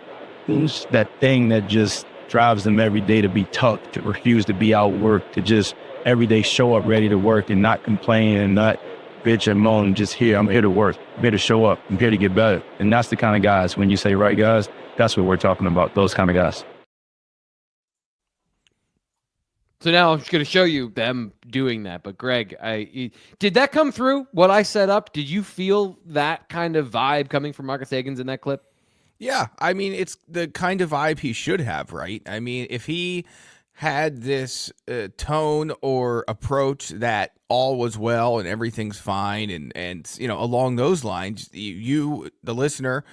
thing that just drives them every day to be tough, to refuse to be outworked, to just every day show up ready to work and not complain and not bitch and moan. Just I'm here to work. I'm here to show up. I'm here to get better. And that's the kind of guys, when you say right guys, that's what we're talking about, those kind of guys. So now I'm just going to show you them doing that. But Greg, did that come through, what I set up? Did you feel that kind of vibe coming from Marcus Hagens in that clip? Yeah, I mean, it's the kind of vibe he should have, right? I mean, if he had this tone or approach that all was well and everything's fine and along those lines, you the listener,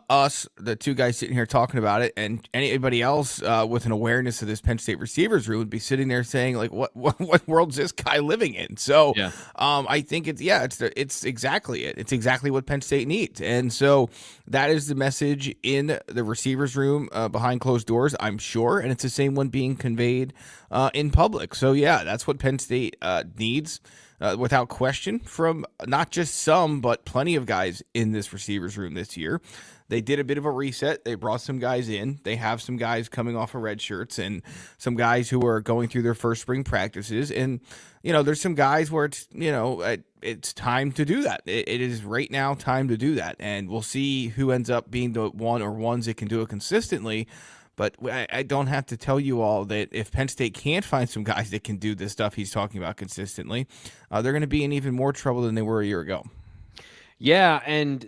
us, the two guys sitting here talking about it, and anybody else with an awareness of this Penn State receivers room would be sitting there saying, like, what world's this guy living in? So yeah. I think it's exactly it. It's exactly what Penn State needs. And so that is the message in the receivers room behind closed doors, I'm sure. And it's the same one being conveyed in public. So yeah, that's what Penn State needs. Without question, from not just some, but plenty of guys in this receivers room this year. They did a bit of a reset. They brought some guys in. They have some guys coming off of red shirts and some guys who are going through their first spring practices. And, there's some guys where it's time to do that. It is right now time to do that. And we'll see who ends up being the one or ones that can do it consistently. But I don't have to tell you all that if Penn State can't find some guys that can do this stuff he's talking about consistently, they're going to be in even more trouble than they were a year ago. Yeah, and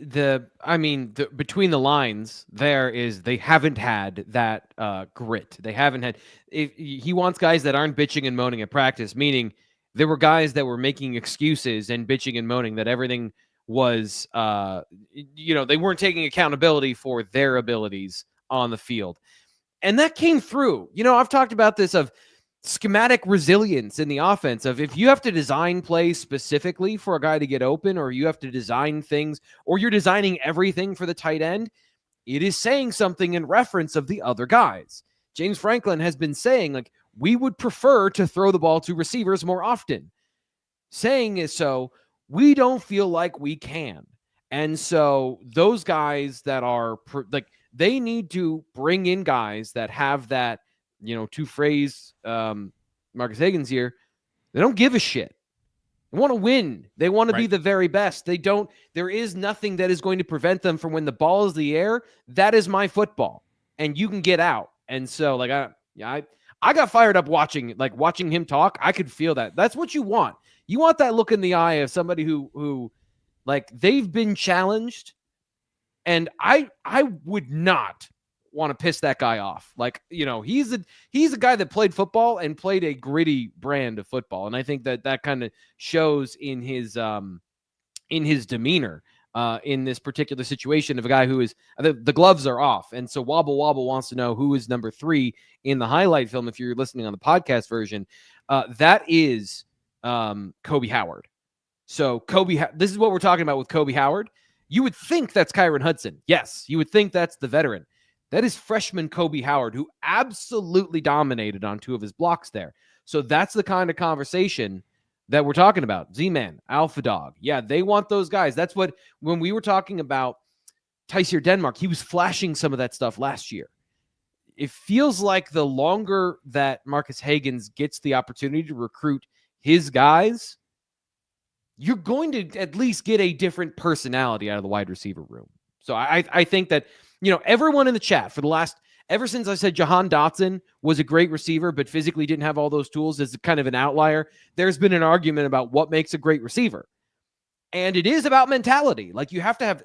between the lines, they haven't had that grit. They haven't had. He wants guys that aren't bitching and moaning at practice, meaning there were guys that were making excuses and bitching and moaning that everything was, they weren't taking accountability for their abilities on the field. And that came through. I've talked about this of schematic resilience in the offense, of if you have to design plays specifically for a guy to get open, or you have to design things, or you're designing everything for the tight end, it is saying something in reference of the other guys. James Franklin has been saying, like, we would prefer to throw the ball to receivers more often. Saying is so, we don't feel like we can. And so those guys that are they need to bring in guys that have that, to phrase Marcus Hagens here, they don't give a shit. They want to win. They want to be the very best. There is nothing that is going to prevent them from when the ball is in the air. That is my football, and you can get out. And so, I got fired up watching him talk. I could feel that. That's what you want. You want that look in the eye of somebody who they've been challenged. And I would not want to piss that guy off. He's a guy that played football and played a gritty brand of football. And I think that kind of shows in his demeanor in this particular situation of a guy who is, the gloves are off. And so Wobble Wobble wants to know who is number 3 in the highlight film. If you're listening on the podcast version, that is Kobe Howard. So this is what we're talking about with Kobe Howard. You would think that's Kyron Hudson. Yes, you would think that's the veteran. That is freshman Kobe Howard, who absolutely dominated on 2 of his blocks there. So that's the kind of conversation that we're talking about. Z-Man, Alpha Dog. Yeah, they want those guys. That's what, when we were talking about Tysier Denmark, he was flashing some of that stuff last year. It feels like the longer that Marcus Hagens gets the opportunity to recruit his guys, you're going to at least get a different personality out of the wide receiver room. So I think that, everyone in the chat ever since I said Jahan Dotson was a great receiver, but physically didn't have all those tools as kind of an outlier, there's been an argument about what makes a great receiver. And it is about mentality. Like, you have to have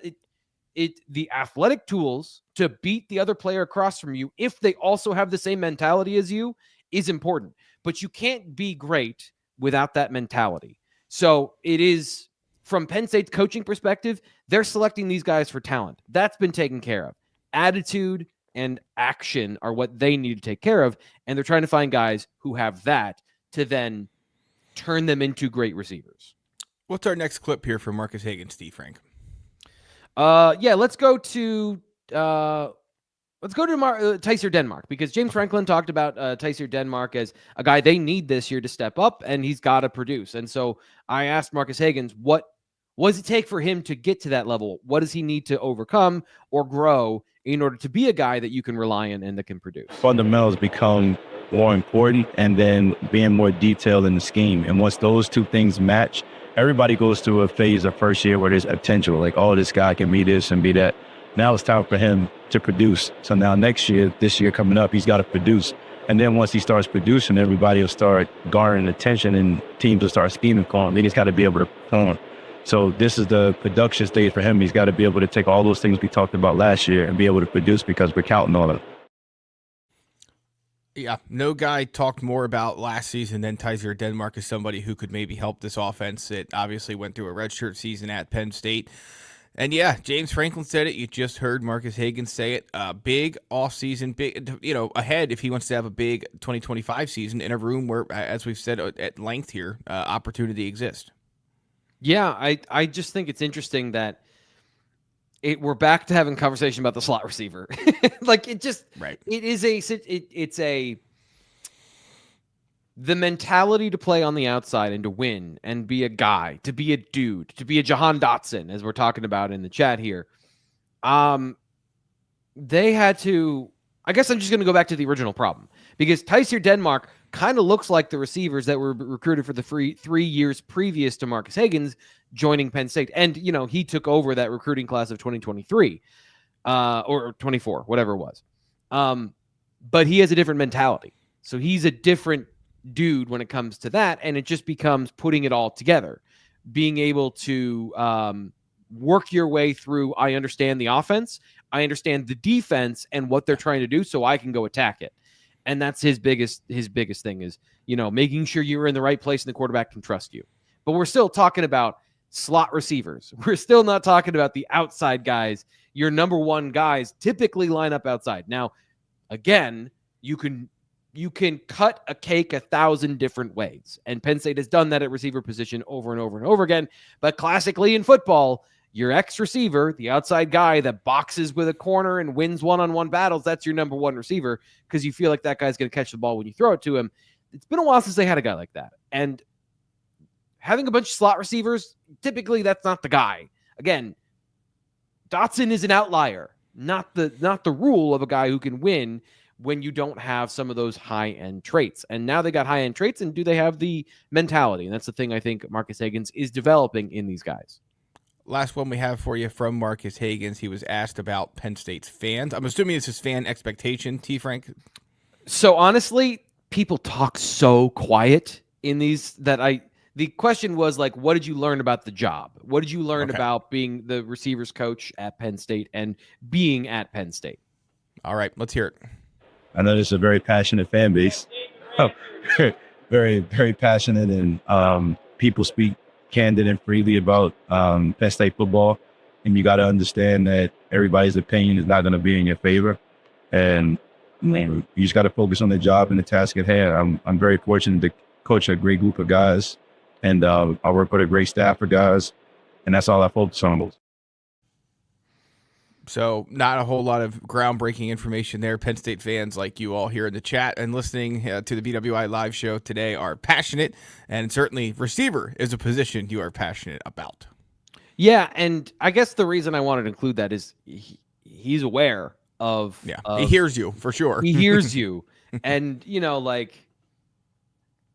the athletic tools to beat the other player across from you if they also have the same mentality as you is important, but you can't be great without that mentality. So it is, from Penn State's coaching perspective, they're selecting these guys for talent. That's been taken care of. Attitude and action are what they need to take care of, and they're trying to find guys who have that to then turn them into great receivers. What's our next clip here from Marcus Hagens, Steve Frank? Let's go to Tyser Denmark, because James Franklin talked about Tyser Denmark as a guy they need this year to step up, and he's got to produce. And so I asked Marcus Hagens, what does it take for him to get to that level? What does he need to overcome or grow in order to be a guy that you can rely on and that can produce? Fundamentals become more important, and then being more detailed in the scheme. And once those two things match, everybody goes through a phase of first year where there's potential, like, oh, this guy can be this and be that. Now it's time for him to produce. So now this year coming up, he's got to produce. And then once he starts producing, everybody will start garnering attention and teams will start scheming for him. Then he's got to be able to perform. So this is the production stage for him. He's got to be able to take all those things we talked about last year and be able to produce, because we're counting on him. Yeah, no guy talked more about last season than Tyser Denmark as somebody who could maybe help this offense. It obviously went through a redshirt season at Penn State. And yeah, James Franklin said it. You just heard Marcus Hagens say it. Big offseason, big, ahead if he wants to have a big 2025 season in a room where, as we've said at length here, opportunity exists. Yeah, I just think it's interesting that we're back to having a conversation about the slot receiver. Like, it just, right. The mentality to play on the outside and to win and be a guy, to be a dude, to be a Jahan Dotson, as we're talking about in the chat here. They had to, I guess I'm just going to go back to the original problem, because Tyser Denmark kind of looks like the receivers that were recruited for the 3 years previous to Marcus Hagens joining Penn State. And, he took over that recruiting class of 2023 or 24, whatever it was. But he has a different mentality. So he's a different dude when it comes to that. And it just becomes putting it all together, being able to work your way through. I understand the offense. I understand the defense and what they're trying to do, so I can go attack it. And that's his biggest thing is, making sure you're in the right place and the quarterback can trust you. But we're still talking about slot receivers. We're still not talking about the outside guys. Your number one guys typically line up outside. Now, again, you can cut a cake 1,000 different ways. And Penn State has done that at receiver position over and over and over again. But classically in football, your ex-receiver, the outside guy that boxes with a corner and wins one-on-one battles, that's your number one receiver, because you feel like that guy's going to catch the ball when you throw it to him. It's been a while since they had a guy like that. And having a bunch of slot receivers, typically that's not the guy. Again, Dotson is an outlier, not the rule of a guy who can win when you don't have some of those high-end traits. And now they got high-end traits, and do they have the mentality? And that's the thing I think Marcus Hagens is developing in these guys. Last one we have for you from Marcus Hagens. He was asked about Penn State's fans. I'm assuming this is fan expectation, T. Frank. So honestly, people talk so quiet in these that the question was like, what did you learn about the job? What did you learn about being the receivers coach at Penn State and being at Penn State? All right, let's hear it. I know this is a very passionate fan base. Very, very passionate, and people speak candid and freely about Penn State football. And you got to understand that everybody's opinion is not going to be in your favor. And you just got to focus on the job and the task at hand. I'm very fortunate to coach a great group of guys, and I work with a great staff of guys, and that's all I focus on. So not a whole lot of groundbreaking information there. Penn State fans like you all here in the chat and listening to the BWI live show today are passionate, and certainly receiver is a position you are passionate about. Yeah, and I guess the reason I wanted to include that is he's aware of... Yeah, he hears you, for sure. He hears you. And,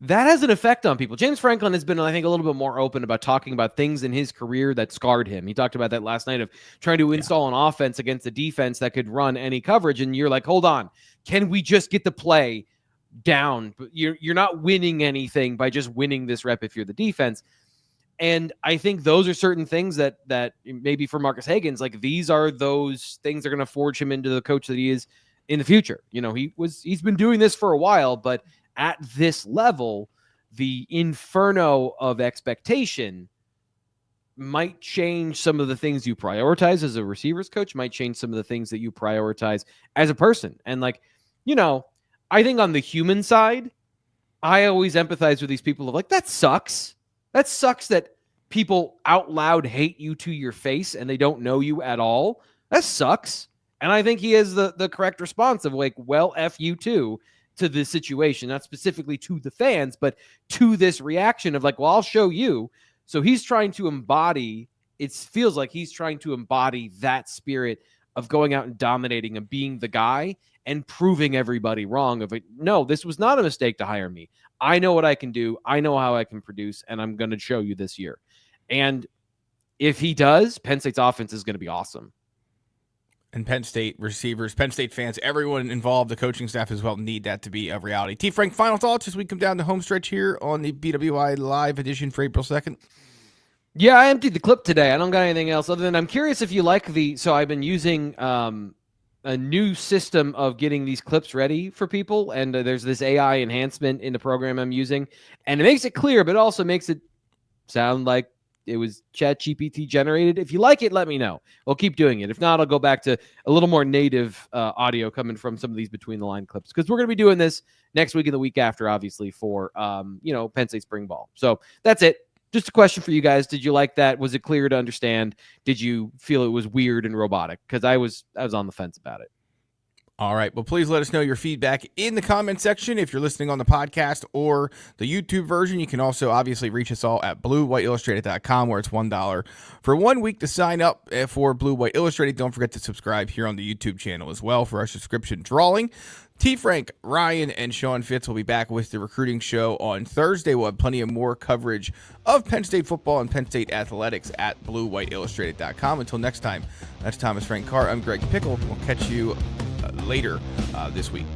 that has an effect on people. James Franklin has been, I think, a little bit more open about talking about things in his career that scarred him. He talked about that last night of trying to install an offense against a defense that could run any coverage. And you're like, hold on, can we just get the play down? You're not winning anything by just winning this rep if you're the defense. And I think those are certain things that maybe for Marcus Hagens, like these are those things that are going to forge him into the coach that he is in the future. He's been doing this for a while, but at this level, the inferno of expectation might change some of the things you prioritize as a receivers coach, might change some of the things that you prioritize as a person. And like, I think on the human side, I always empathize with these people of like, that sucks. That sucks that people out loud hate you to your face and they don't know you at all. That sucks. And I think he has the correct response of like, well, F you too, to this situation, not specifically to the fans, but to this reaction of like, well, I'll show you. So he's trying to embody, it feels like he's trying to embody that spirit of going out and dominating and being the guy and proving everybody wrong of it. No, this was not a mistake to hire me. I know what I can do. I know how I can produce, and I'm going to show you this year. And if he does, Penn State's offense is going to be awesome. And Penn State receivers, Penn State fans, everyone involved, the coaching staff as well, need that to be a reality. T. Frank, final thoughts as we come down the home stretch here on the BWI Live edition for April 2nd? Yeah, I emptied the clip today. I don't got anything else other than I'm curious if you like so I've been using a new system of getting these clips ready for people, and there's this AI enhancement in the program I'm using, and it makes it clear, but it also makes it sound like it was ChatGPT generated. If you like it, let me know. We'll keep doing it. If not, I'll go back to a little more native audio coming from some of these between the line clips, because we're going to be doing this next week and the week after, obviously, for Penn State spring ball. So that's it. Just a question for you guys. Did you like that? Was it clear to understand? Did you feel it was weird and robotic? Because I was on the fence about it. All right. Well, please let us know your feedback in the comment section. If you're listening on the podcast or the YouTube version, you can also obviously reach us all at bluewhiteillustrated.com, where it's $1 for 1 week to sign up for Blue White Illustrated. Don't forget to subscribe here on the YouTube channel as well for our subscription drawing. T. Frank, Ryan, and Sean Fitz will be back with the recruiting show on Thursday. We'll have plenty of more coverage of Penn State football and Penn State athletics at bluewhiteillustrated.com. Until next time, that's Thomas Frank Carr. I'm Greg Pickel. We'll catch you later this week.